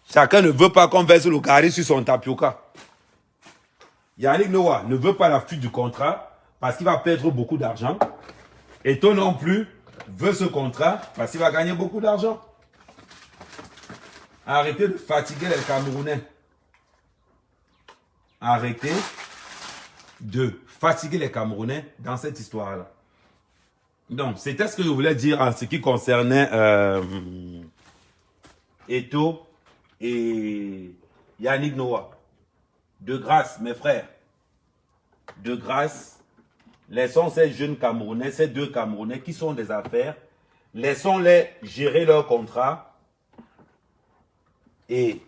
Chacun ne veut pas qu'on verse le carré sur son tapioca. Yannick Noah ne veut pas la fuite du contrat parce qu'il va perdre beaucoup d'argent. Eto'o non plus veut ce contrat parce qu'il va gagner beaucoup d'argent. Arrêtez de fatiguer les Camerounais. Arrêtez de fatiguer les Camerounais dans cette histoire-là. Donc, c'était ce que je voulais dire en ce qui concernait Eto'o et Yannick Noah. De grâce, mes frères, de grâce, laissons ces jeunes Camerounais, ces deux Camerounais qui sont des affaires, laissons-les gérer leur contrat et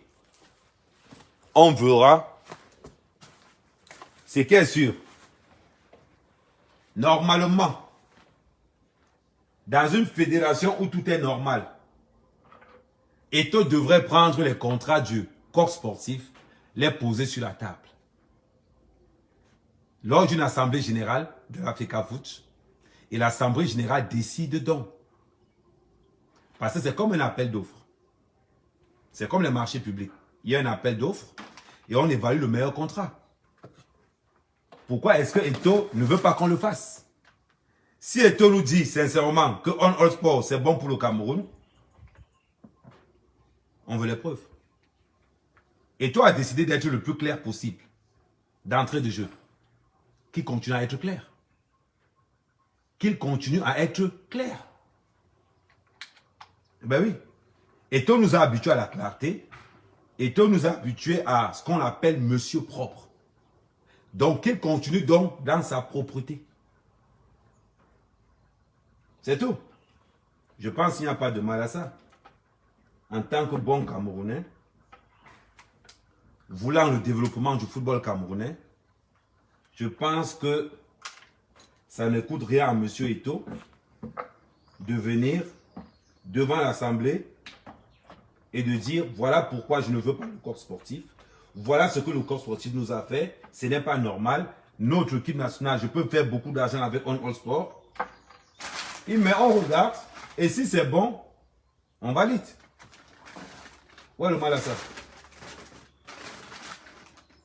on verra ce qui est sûr. Normalement, dans une fédération où tout est normal, Eto'o devrait prendre les contrats du corps sportif, les poser sur la table. Lors d'une assemblée générale de l'Africa Foot, et l'assemblée générale décide donc. Parce que c'est comme un appel d'offres. C'est comme les marchés publics. Il y a un appel d'offres et on évalue le meilleur contrat. Pourquoi est-ce que Eto'o ne veut pas qu'on le fasse? Si Eto'o nous dit sincèrement que On All Sport c'est bon pour le Cameroun, on veut les preuves. Eto'o a décidé d'être le plus clair possible d'entrée de jeu. Qu'il continue à être clair. Qu'il continue à être clair. Ben oui. Eto'o nous a habitués à la clarté. Eto'o nous a habitués à ce qu'on appelle monsieur propre. Donc, qu'il continue donc dans sa propreté. C'est tout. Je pense qu'il n'y a pas de mal à ça. En tant que bon Camerounais, voulant le développement du football camerounais, je pense que ça ne coûte rien à M. Eto'o de venir devant l'Assemblée et de dire voilà pourquoi je ne veux pas le corps sportif. Voilà ce que le corps sportif nous a fait. Ce n'est pas normal. Notre équipe nationale, je peux faire beaucoup d'argent avec On All Sport. Mais on regarde. Et si c'est bon, on valide. Ouais, le mal à ça.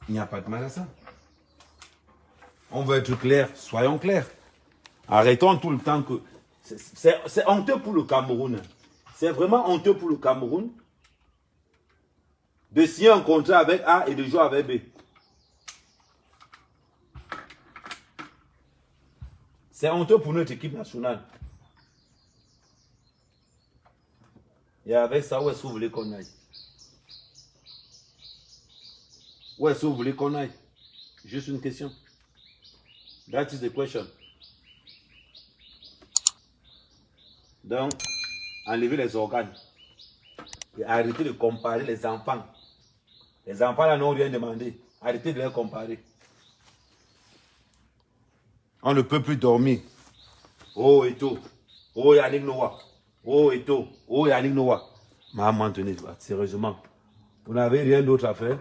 Il n'y a pas de mal à ça. On veut être clair. Soyons clairs. Arrêtons tout le temps que... C'est honteux pour le Cameroun. C'est vraiment honteux pour le Cameroun de signer un contrat avec A et de jouer avec B. C'est honteux pour notre équipe nationale. Et avec ça, où est-ce que vous voulez qu'on aille? Où est-ce que vous voulez qu'on aille? Juste une question. That is the question. Donc, enlever les organes. Et arrêtez de comparer les enfants. Les enfants là n'ont rien demandé. Arrêtez de les comparer. On ne peut plus dormir. Oh, Eto. Oh, Yannick Noah. Oh, Eto. Oh, Yannick Noah. Maman, tenez, sérieusement. Vous n'avez rien d'autre à faire?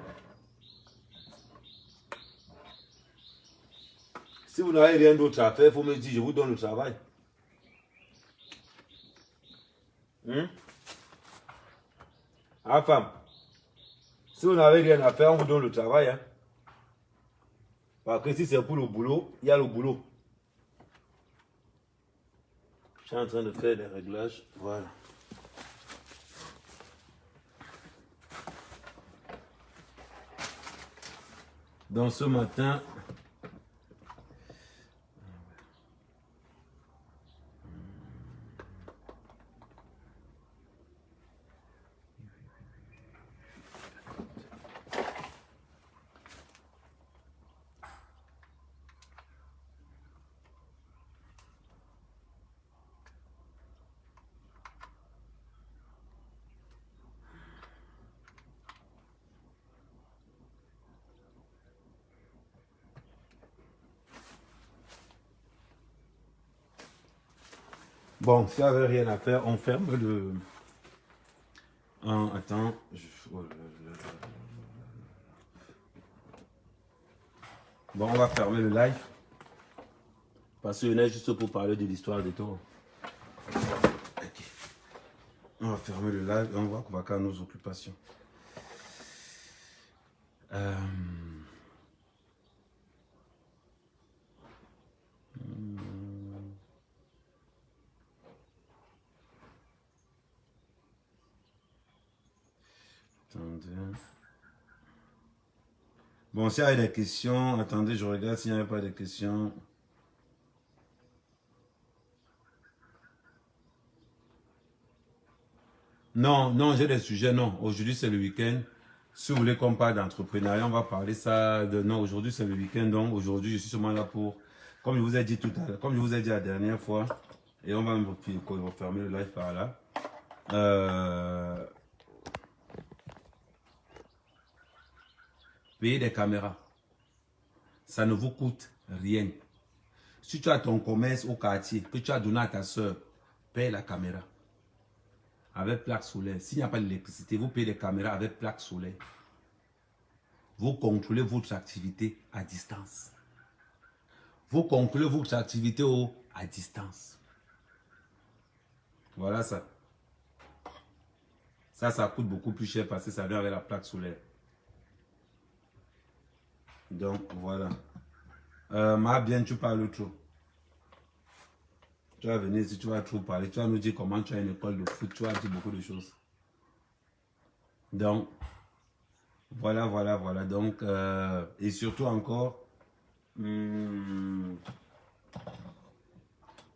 Si vous n'avez rien d'autre à faire, il faut me dire, je vous donne le travail. Ah, femme. Si vous n'avez rien à faire, on vous donne le travail. Hein. Parce que si c'est pour le boulot, il y a le boulot. Je suis en train de faire les réglages. Voilà. Donc ce matin, bon, s'il n'y avait rien à faire, on ferme le... attends. Bon, on va fermer le live. Parce qu'on est juste pour parler de l'histoire des taureaux. Okay. On va fermer le live et on va convaincre nos occupations. Attendez. Bon, s'il y a des questions, attendez, je regarde s'il n'y a pas de questions. Non, non, j'ai des sujets, non. Aujourd'hui, c'est le week-end. Si vous voulez qu'on parle d'entrepreneuriat, on va parler ça de... Non, aujourd'hui, c'est le week-end, donc aujourd'hui, je suis seulement là pour... Comme je vous ai dit tout à l'heure, comme je vous ai dit la dernière fois, et on va me fermer le live par là. Payer des caméras, ça ne vous coûte rien. Si tu as ton commerce au quartier, que tu as donné à ta soeur, paye la caméra avec plaque solaire. S'il n'y a pas d'électricité, vous payez des caméras avec plaque solaire. Vous contrôlez votre activité à distance. Vous contrôlez votre activité à distance. Voilà ça. Ça coûte beaucoup plus cher parce que ça vient avec la plaque solaire. Donc, voilà. Ma bien, tu parles trop. Tu vas venir ici, tu vas trop parler. Tu vas nous dire comment tu as une école de foot. Tu vas dire beaucoup de choses. Donc, voilà. Donc, et surtout encore,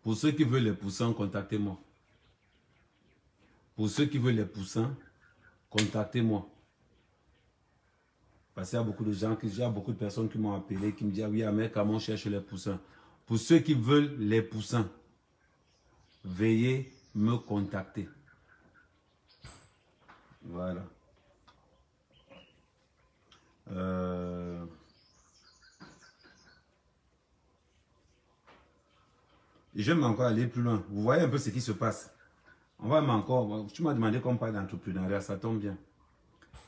pour ceux qui veulent les poussins, contactez-moi. Pour ceux qui veulent les poussins, contactez-moi. Parce qu'il y a beaucoup de gens, il y a beaucoup de personnes qui m'ont appelé, qui me disent, ah oui, Ahmed, comment on cherche les poussins? Pour ceux qui veulent les poussins, veuillez me contacter. Voilà. Et j'aime encore aller plus loin. Vous voyez un peu ce qui se passe. On va encore. Tu m'as demandé qu'on parle d'entrepreneuriat, ça tombe bien.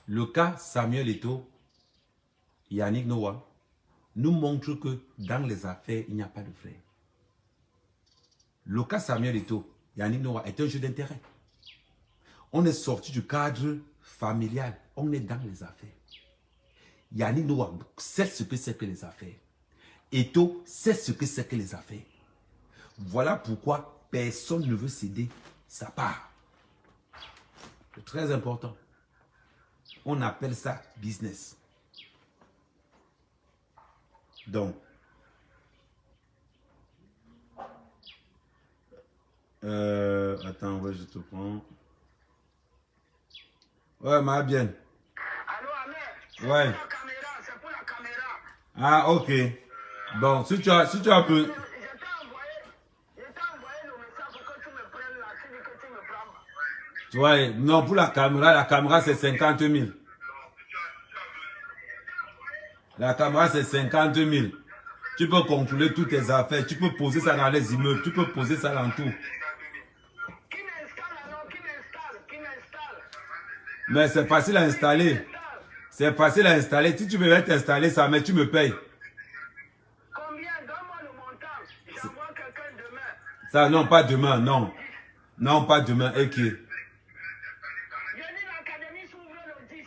Le cas Samuel Eto'o, Yannick Noah, nous montre que dans les affaires, il n'y a pas de vrai. Le cas Samuel Eto'o, Yannick Noah est un jeu d'intérêt. On est sorti du cadre familial, on est dans les affaires. Yannick Noah sait ce que c'est que les affaires. Eto'o sait ce que c'est que les affaires. Voilà pourquoi personne ne veut céder sa part. C'est très important. On appelle ça business. Donc, attends, ouais, je te prends. Ouais, ma bien. Allô, Ahmed. Ouais. C'est pour la caméra. Ah, ok. Bon, si tu as peu... Je t'ai envoyé le message pour que tu me prennes là, si que tu me prends. Tu vois, non, pour la caméra c'est 50 000. La caméra c'est 50 000. Tu peux contrôler toutes tes affaires. Tu peux poser ça dans les immeubles. Tu peux poser ça dans tout. Qui m'installe alors? Qui m'installe? Qui m'installe? Mais c'est facile à installer. C'est facile à installer. Si tu veux t'installer ça, mais tu me payes. Combien? Donne-moi le montant. J'envoie quelqu'un demain. Ça, non, pas demain, non. Non, pas demain. Ok. Je dis l'académie s'ouvre le 10.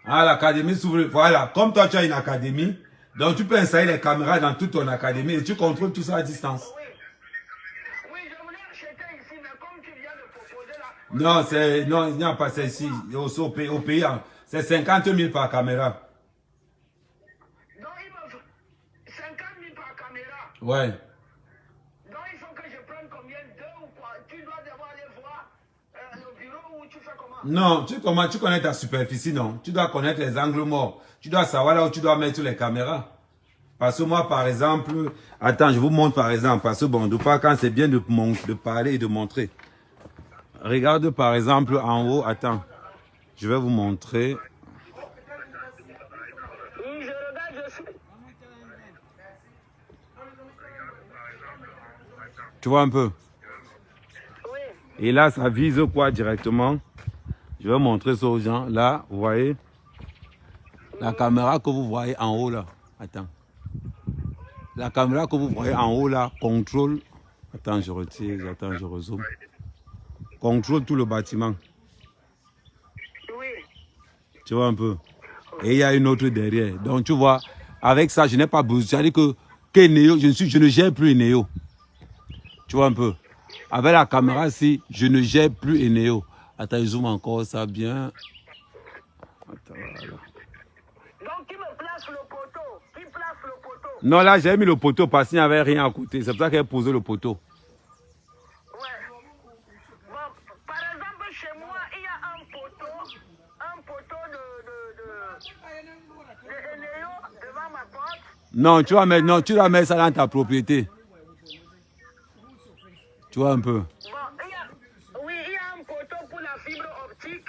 Ah, l'académie s'ouvre. Voilà. Comme toi, tu as une académie. Donc, tu peux installer les caméras dans toute ton académie et tu contrôles tout ça à distance. Oui. Oui, je voulais acheter ici, mais comme tu viens de proposer là. Non, c'est, non, il n'y a pas ça ici. Au pays, hein, c'est 50 000 par caméra. Donc, il me faut 50 000 par caméra. Ouais. Donc, il faut que je prenne combien? 2 ou quoi? Tu dois devoir aller voir le bureau ou tu fais comment? Non, tu connais ta superficie, non? Tu dois connaître les angles morts. Tu dois savoir là où tu dois mettre les caméras. Parce que moi, par exemple, attends, je vous montre par exemple, parce que bon, de pas quand c'est bien de parler et de montrer. Regarde par exemple en haut, attends, je vais vous montrer. Oui, je regarde, je suis. Tu vois un peu? Oui. Et là, ça vise quoi directement? Je vais montrer ça aux gens. Là, vous voyez? La caméra que vous voyez en haut là. Attends. La caméra que vous voyez en haut là contrôle. Attends, je retire. Attends, je rezoome. Contrôle tout le bâtiment. Oui. Tu vois un peu? Et il y a une autre derrière. Donc tu vois, avec ça, je n'ai pas besoin. C'est-à-dire que Eneo, je ne gère plus Eneo. Tu vois un peu? Avec la caméra, si je ne gère plus Eneo. Attends, je zoome encore ça bien. Attends, voilà. Donc, qui me place le poteau? Qui place le poteau? Non, là, j'ai mis le poteau parce qu'il n'y avait rien à côté. C'est pour ça qu'elle a posé le poteau. Ouais. Bon, par exemple, chez moi, il y a un poteau de Eneo devant ma porte. Non, tu dois mettre ça dans ta propriété. Tu vois un peu. Bon, oui, il y a un poteau pour la fibre optique.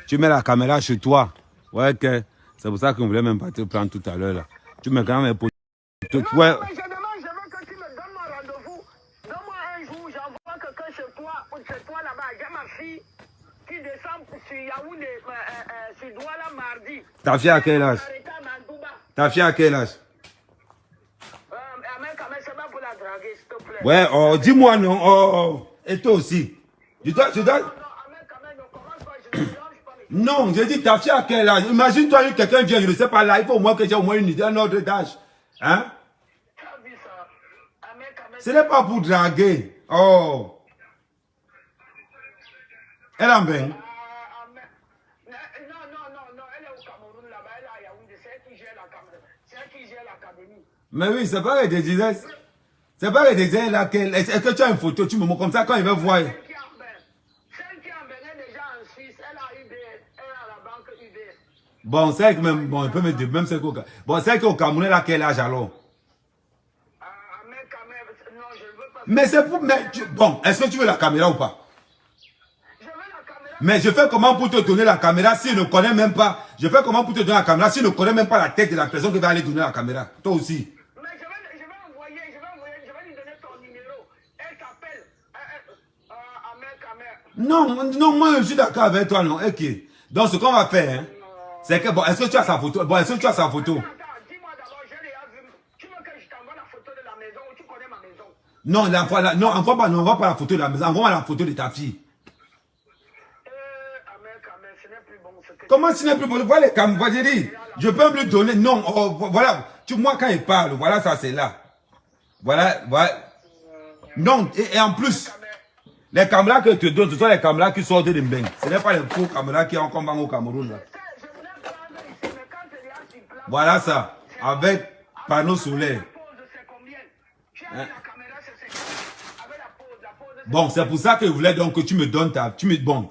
Tu mets la caméra chez toi. Ouais, que c'est pour ça qu'on ne voulait même pas te prendre tout à l'heure là. Tu mets quand même un poteau. Non, Ouais. mais je veux que tu me donnes mon rendez-vous. Donne-moi un jour, j'envoie quelqu'un chez toi là-bas. J'ai ma fille qui descend sur Yaoundé, sur Douala mardi. Ta fille à quel âge? Ta fille à quel âge? C'est pas pour la draguer, s'il te plaît. Ouais, oh, dis-moi non. Oh, et toi aussi. Je dois... Non, ne commence pas, je ne dérange pas. Non, j'ai dit ta fille à quel âge? Imagine-toi que quelqu'un vient, je ne sais pas là, il faut au moins que j'ai au moins une idée, un ordre d'âge. Hein? Tu as vu ça? Ce n'est pas pour draguer. Oh. Elle en vient. Non, elle est au Cameroun là-bas, elle est à Yaoundé, c'est elle qui gère la caméra, c'est elle qui gère l'académie. Mais oui, c'est pas que des disais. C'est pas que des disais laquelle. Est-ce que tu as une photo, tu me montres comme ça quand il va voir. Celle qui en venait déjà en Suisse, elle a UBS, elle est à la banque UBS. Bon, c'est que même, bon, il peut me dire, même c'est qu'au bon, c'est qu'au Cameroun, là, quel âge alors? Non, je ne veux pas. Mais c'est pour, mais, bon, est-ce que tu veux la caméra ou pas? Je veux la caméra. Mais je fais comment pour te donner la caméra s'il ne connaît même pas? Je fais comment pour te donner la caméra s'il ne connaît même pas la tête de la personne qui va aller donner la caméra? Toi aussi. Mais je vais envoyer, je vais lui donner ton numéro. Elle s'appelle Ahmed. Non, moi je suis d'accord avec toi, non. Ok. Donc ce qu'on va faire, hein, c'est que, bon, est-ce que tu as sa photo? Bon, est-ce que tu as sa photo? Attends, dis-moi d'abord, je l'ai vu. Tu veux que je t'envoie la photo de la maison ou tu connais ma maison? Non, non, envoie pas la photo de la maison, envoie la photo de ta fille. Ahmed, ce n'est plus bon ce que Comment ce n'est plus bon? Voilà les caméras, j'ai dit. Je peux me lui donner. Non, oh, voilà. Moi, quand il parle, voilà, ça c'est là. Voilà. Non, et en plus, les caméras que tu donnes, ce sont les caméras qui sortent de Mbeng. Ce n'est pas les faux caméras qui ont comme au Cameroun. Là. je voulais prendre ici, mais quand il y a sur place, Voilà ça. Avec panneau solaire. la pause, c'est combien? Tu as vu la caméra, c'est 50. Avec la pause, Bon, c'est pour ça que je voulais donc que tu me donnes ta... Tu me donnes,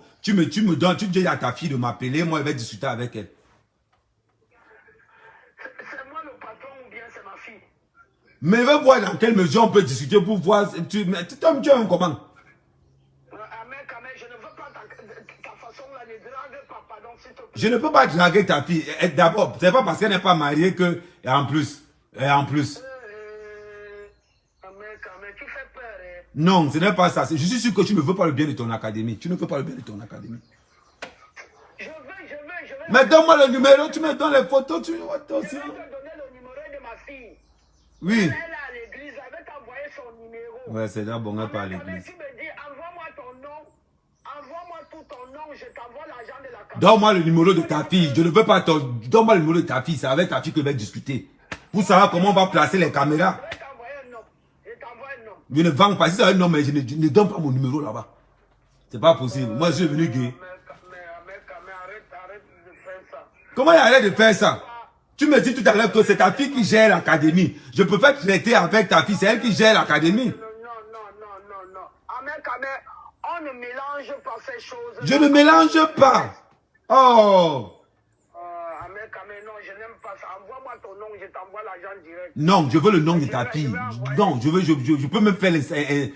tu dis à ta fille de m'appeler, moi je vais discuter avec elle. c'est moi le patron ou bien c'est ma fille? Mais je veux voir dans quelle mesure on peut discuter pour voir... Tu es un comment? Ahmed, veux pas ta façon là, ne drague pas, pardon, s'il te plaît. Je ne peux pas draguer ta fille. D'abord, c'est pas parce qu'elle n'est pas mariée que... Et en plus. Mais tu fais peur, hein. Non, ce n'est pas ça. Je suis sûr que tu ne veux pas le bien de ton académie. Tu ne veux pas le bien de ton académie. Je veux. Mais donne-moi le numéro, tu me donnes les photos, tu vois Je vais te donner le numéro de ma fille. Oui. Elle est à l'église, elle va t'envoyer son numéro. Ouais, c'est là, bon, elle pas à Mais l'église. tu me dis, envoie-moi ton nom, envoie-moi tout ton nom, je t'envoie l'argent de la caméra. Donne-moi le numéro de ta fille. Je ne veux pas ton... Donne-moi le numéro de ta fille. C'est avec ta fille que je vais discuter. Pour savoir comment on va placer les caméras. Je vais t'envoyer un nom. Je t'envoie un nom. Je ne vends pas. Si c'est un nom, mais je ne donne pas mon numéro là-bas. C'est pas possible. Moi, je suis venu gay. Mais arrête de faire ça. Comment il arrête de faire ça? Tu me dis tout à l'heure que c'est ta fille qui gère l'académie. Je peux pas traiter avec ta fille. C'est elle qui gère l'académie. Non. Ahmed Kamé, on ne mélange pas ces choses. Je ne mélange pas. Oh. Ahmed Kamé, non, je n'aime pas ça. Envoie-moi ton nom, je t'envoie l'argent direct. Non, je veux le nom de ta fille. Non, je peux même faire les...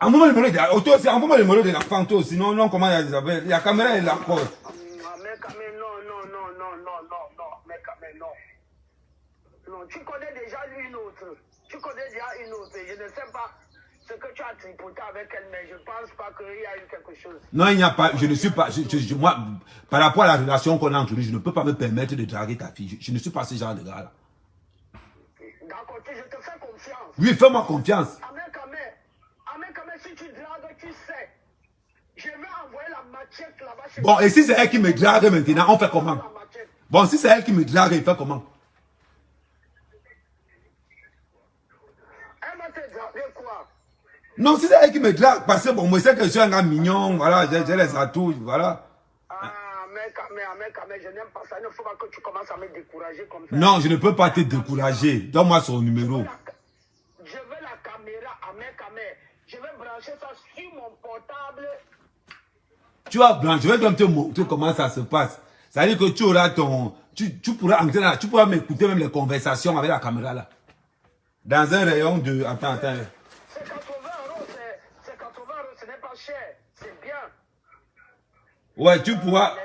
Envoie-moi le numéro de la femme, toi. Sinon, non, comment il y a la caméra et la corde. Ahmed Kamé, non. Ahmed Kamé, non. Non, tu connais déjà une autre. Je ne sais pas ce que tu as tripoté avec elle, mais je ne pense pas qu'il y a eu quelque chose. Non, il n'y a pas. Je ne suis pas. Moi, par rapport à la relation qu'on a entre nous, je ne peux pas me permettre de draguer ta fille. Je ne suis pas ce genre de gars-là. D'accord, je te fais confiance. Oui, fais-moi confiance. Ahmed Kamé, si tu dragues, tu sais. Je vais envoyer la machette là-bas chez Bon, et si c'est elle qui me drague maintenant, on fait comment? la machette. Bon, si c'est elle qui me drague, il fait comment? Elle va te draguer quoi? Non, si c'est elle qui me drague, parce que bon, moi, c'est que je suis un gars mignon, voilà, j'ai les atouts, voilà. Ahmed Kamé, je n'aime pas ça. Il ne faut pas que tu commences à me décourager comme ça. Non, je ne peux pas te décourager. Donne-moi son numéro. Je veux la caméra, Ahmed Kamé. Je vais brancher ça sur mon portable. Tu vas brancher, je vais donc te montrer comment ça se passe. Ça veut dire que tu auras ton... Tu pourras entrer là, tu pourras m'écouter même les conversations avec la caméra là. Dans un rayon de... Attends. C'est 80 euros, c'est 80 euros, ce n'est pas cher. C'est bien. Ouais, tu pourras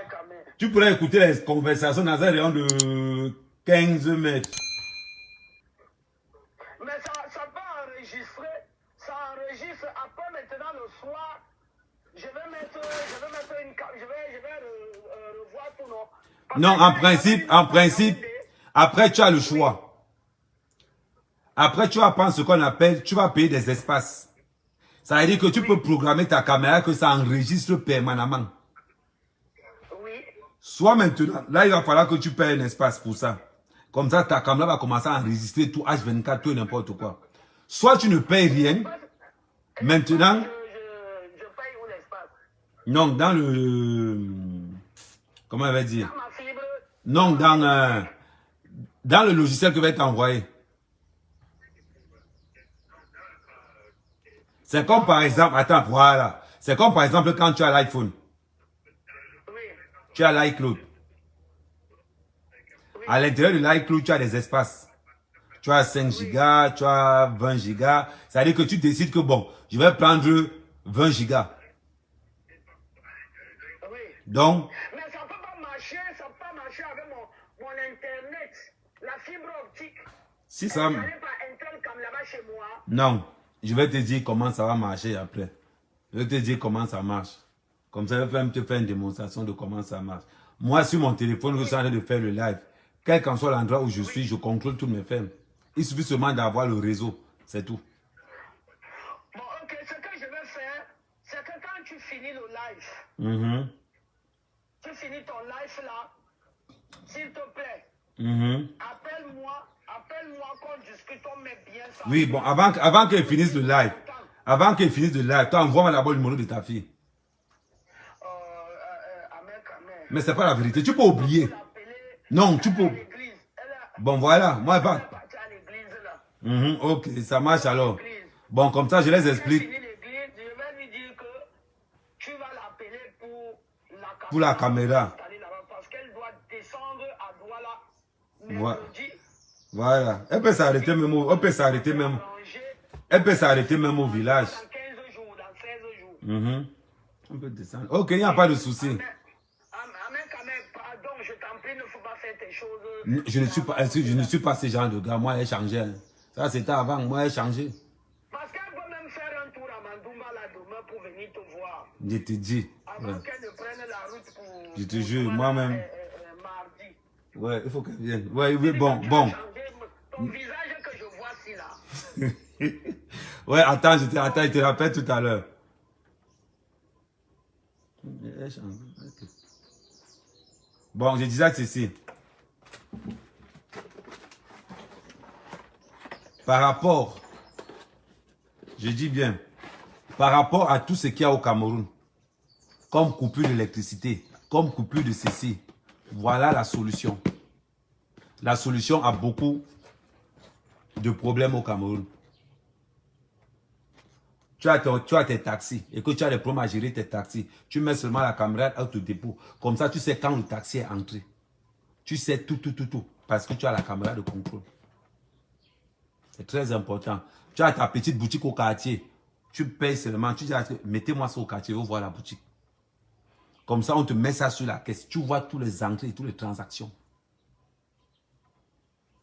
écouter les conversations dans un rayon de 15 mètres. Mais ça va enregistrer. Ça enregistre. Après, maintenant, le soir, je vais mettre une... Je vais revoir tout, non? Parce Non, que en principe, après tu as le choix. Après tu vas prendre ce qu'on appelle, tu vas payer des espaces. Ça veut dire que tu peux programmer ta caméra que ça enregistre permanemment. Oui. Soit maintenant, là il va falloir que tu payes un espace pour ça. Comme ça ta caméra va commencer à enregistrer tout H24, tout et n'importe quoi. Soit tu ne payes rien. Maintenant, Je paye où l'espace? non, dans le... Comment on va dire? Dans ma fibre. Non, dans le logiciel que je vais t'envoyer. C'est comme par exemple, attends, voilà. C'est comme par exemple quand tu as l'iPhone. Oui. Tu as l'iCloud. À l'intérieur de l'iCloud, tu as des espaces. Tu as 5 gigas, tu as 20 gigas. Ça veut dire que tu décides que bon, je vais prendre 20 gigas. Oui. Donc, Mais ça ne peut pas marcher, avec mon internet. La fibre optique. si ça... Elle n'est pas Intelcam là-bas chez moi. Non, je vais te dire comment ça va marcher après. Je vais te dire comment ça marche. Comme ça, je vais te faire une démonstration de comment ça marche. Moi, sur mon téléphone, je suis en train de faire le live. Quel qu'en soit l'endroit où je suis, je contrôle toutes mes fermes. Il suffit seulement d'avoir le réseau. C'est tout. Bon, ok, ce que je vais faire, c'est que quand tu finis le live, tu finis ton live là, s'il te plaît, appelle-moi qu'on discute, on met bien ça. Oui, bon, avant qu'elle finisse le live, toi, envoie-moi d'abord le numéro de ta fille. Mais c'est pas la vérité. Tu peux oublier. Non, tu peux. Bon, voilà. Moi, pas. Ok, ça marche alors. Bon, comme ça, je les explique. Je vais lui dire que tu vas l'appeler Pour la caméra. Parce qu'elle doit descendre à Douala. Voilà. Elle peut s'arrêter même au village. Dans 15 jours, dans 16 jours. On peut descendre. Ok, il n'y a pas de souci. Quand même, pardon, je t'en prie, ne faut pas faire tes choses. Je ne suis pas ce genre de gars. Moi, j'ai changé. Hein. Ça, c'était avant. Moi, j'ai changé. Parce qu'elle peut même faire un tour à Mandoumba là demain pour venir te voir. Je te dis. Avant qu'elle ne prenne la route pour... Je te jure, moi-même. Mardi. Ouais, il faut qu'elle vienne. Ouais, oui, bon. Ton visage que je vois si là. Ouais, attends, je te rappelle tout à l'heure. Bon, je disais ceci. Par rapport, je dis bien, par rapport à tout ce qu'il y a au Cameroun, comme coupure d'électricité, comme coupure de ceci, voilà la solution. La solution a beaucoup de problèmes au Cameroun. Tu as tes taxis et que tu as des problèmes à gérer tes taxis. Tu mets seulement la caméra à ton dépôt. Comme ça, tu sais quand le taxi est entré. Tu sais tout. Parce que tu as la caméra de contrôle. C'est très important. Tu as ta petite boutique au quartier. Tu payes seulement. Tu dis, mettez-moi ça au quartier, vous voir la boutique. Comme ça, on te met ça sur la caisse. Tu vois tous les entrées, toutes les transactions.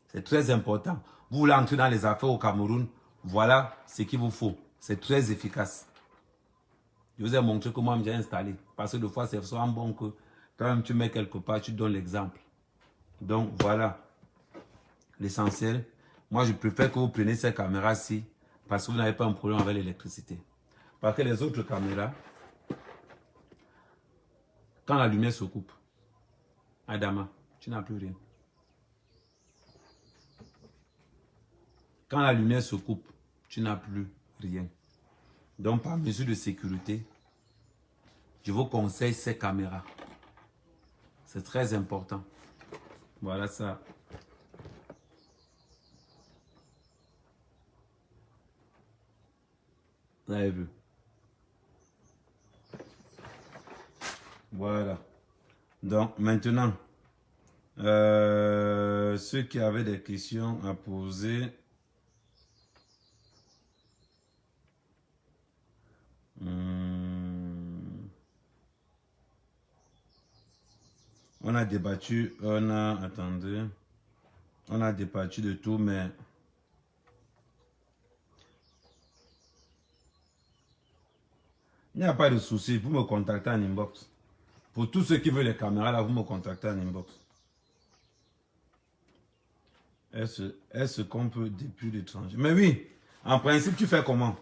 C'est très important. Vous voulez entrer dans les affaires au Cameroun, voilà ce qu'il vous faut. C'est très efficace. Je vous ai montré comment j'ai installé. Parce que des fois, c'est souvent bon que quand même tu mets quelque part, tu donnes l'exemple. Donc, voilà l'essentiel. Moi, je préfère que vous preniez ces caméras-ci parce que vous n'avez pas un problème avec l'électricité. Parce que les autres caméras, quand la lumière se coupe, Adama, tu n'as plus rien. Quand la lumière se coupe, tu n'as plus rien. Donc, par mesure de sécurité, je vous conseille ces caméras. C'est très important. Voilà ça. Vous avez vu. Voilà. Donc, maintenant, ceux qui avaient des questions à poser, on a débattu, attendez, on a débattu de tout, mais il n'y a pas de souci, vous me contactez en inbox. Pour tous ceux qui veulent les caméras, là, vous me contactez en inbox. Est-ce qu'on peut depuis l'étranger? Mais oui, en principe, tu fais comment?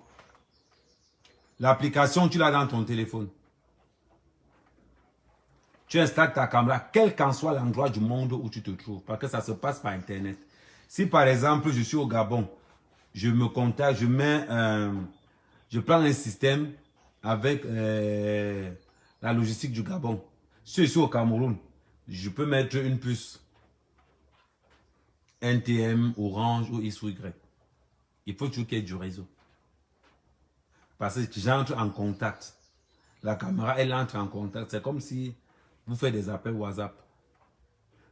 L'application, tu l'as dans ton téléphone. Tu installes ta caméra, quel qu'en soit l'endroit du monde où tu te trouves, parce que ça se passe par Internet. Si par exemple, je suis au Gabon, je me contacte, je prends un système avec la logistique du Gabon. Si je suis au Cameroun, je peux mettre une puce NTM, Orange ou X ou Y. Il faut toujours qu'il y ait du réseau. Parce que j'entre en contact. La caméra, elle entre en contact. C'est comme si vous faites des appels WhatsApp.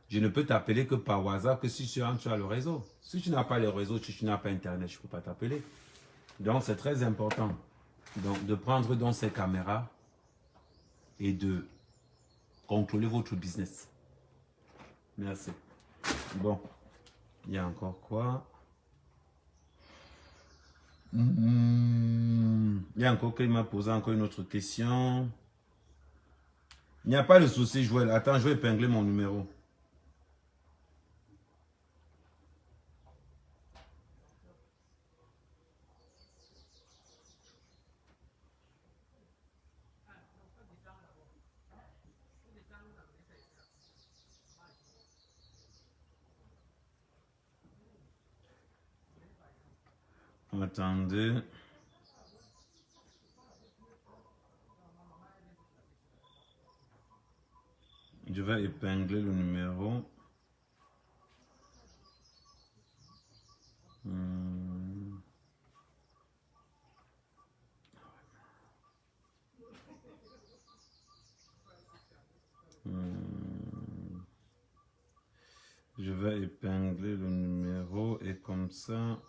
Je ne peux t'appeler que par WhatsApp que si tu as le réseau. Si tu n'as pas le réseau, si tu n'as pas Internet, je ne peux pas t'appeler. Donc, c'est très important donc, de prendre donc ces caméras et de contrôler votre business. Merci. Bon, il y a encore quoi? Il y a encore qui m'a posé encore une autre question. Il n'y a pas de souci, Joël. Attends, je vais épingler mon numéro. Attendez. Je vais épingler le numéro. Je vais épingler le numéro et comme ça...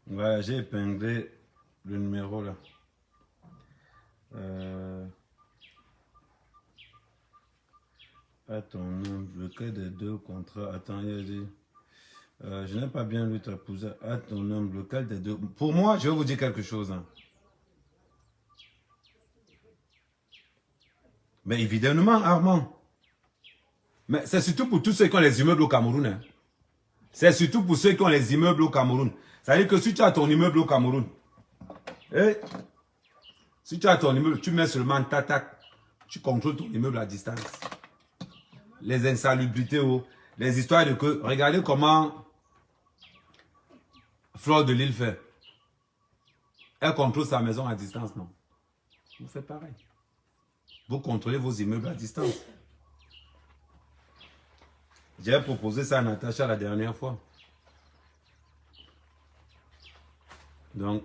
Voilà, j'ai épinglé le numéro là. À ton nom, lequel des deux contrats? Attends, il a dit. Je n'ai pas bien lu ta épouse. À ton nom, lequel des deux? Pour moi, je vais vous dire quelque chose. Hein. Mais évidemment, Armand. Mais c'est surtout pour tous ceux qui ont les immeubles au Cameroun. Hein. C'est surtout pour ceux qui ont les immeubles au Cameroun. Ça veut dire que si tu as ton immeuble au Cameroun, si tu as ton immeuble, tu mets seulement tac, tu contrôles ton immeuble à distance. Les insalubrités, les histoires de que, regardez comment Fleur de Lille fait. Elle contrôle sa maison à distance, non? Vous faites pareil. Vous contrôlez vos immeubles à distance. J'ai proposé ça à Natacha la dernière fois. Donc,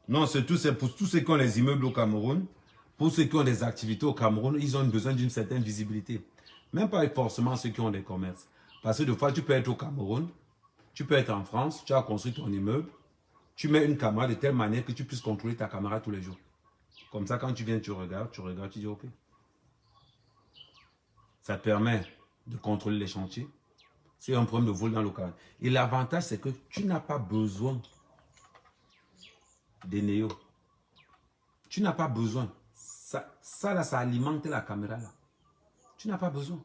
non, c'est pour tous ceux qui ont les immeubles au Cameroun. Pour ceux qui ont des activités au Cameroun, ils ont besoin d'une certaine visibilité. Même pas forcément ceux qui ont des commerces. Parce que des fois, tu peux être au Cameroun, tu peux être en France, tu as construit ton immeuble, tu mets une caméra de telle manière que tu puisses contrôler ta caméra tous les jours. Comme ça, quand tu viens, tu regardes, tu dis OK. Ça permet de contrôler les chantiers. C'est un problème de vol dans le cadre. Et l'avantage, c'est que tu n'as pas besoin des néos. Tu n'as pas besoin. Ça là, ça alimente la caméra là. Tu n'as pas besoin.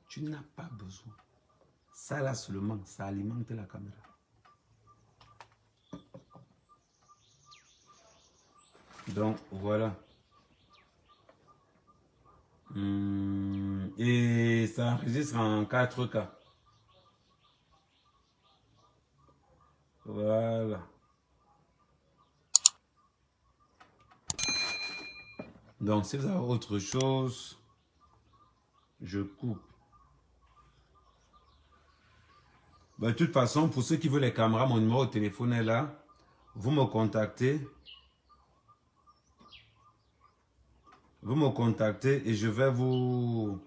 Tu n'as pas besoin. Ça là seulement, ça alimente la caméra. Donc voilà. Et ça enregistre en 4K. Voilà. Donc si vous avez autre chose, je coupe. De toute façon, pour ceux qui veulent les caméras, mon numéro de téléphone est là. Vous me contactez. Vous me contactez et je vais vous...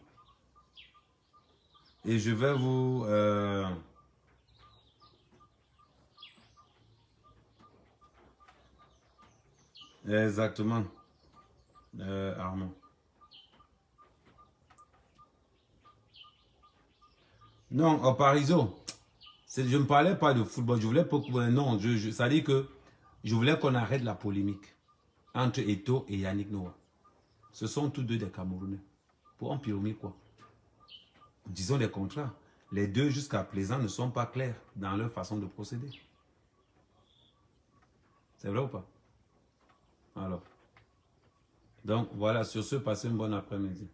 Exactement. Armand. Non, au Pariso. Je ne parlais pas de football. Je voulais pas... Non, ça dit que je voulais qu'on arrête la polémique entre Eto'o et Yannick Noah. Ce sont tous deux des Camerounais. Pour empirer quoi? Disons des contrats. Les deux jusqu'à présent ne sont pas clairs dans leur façon de procéder. C'est vrai ou pas? Alors. Donc voilà, sur ce, passez une bonne après-midi.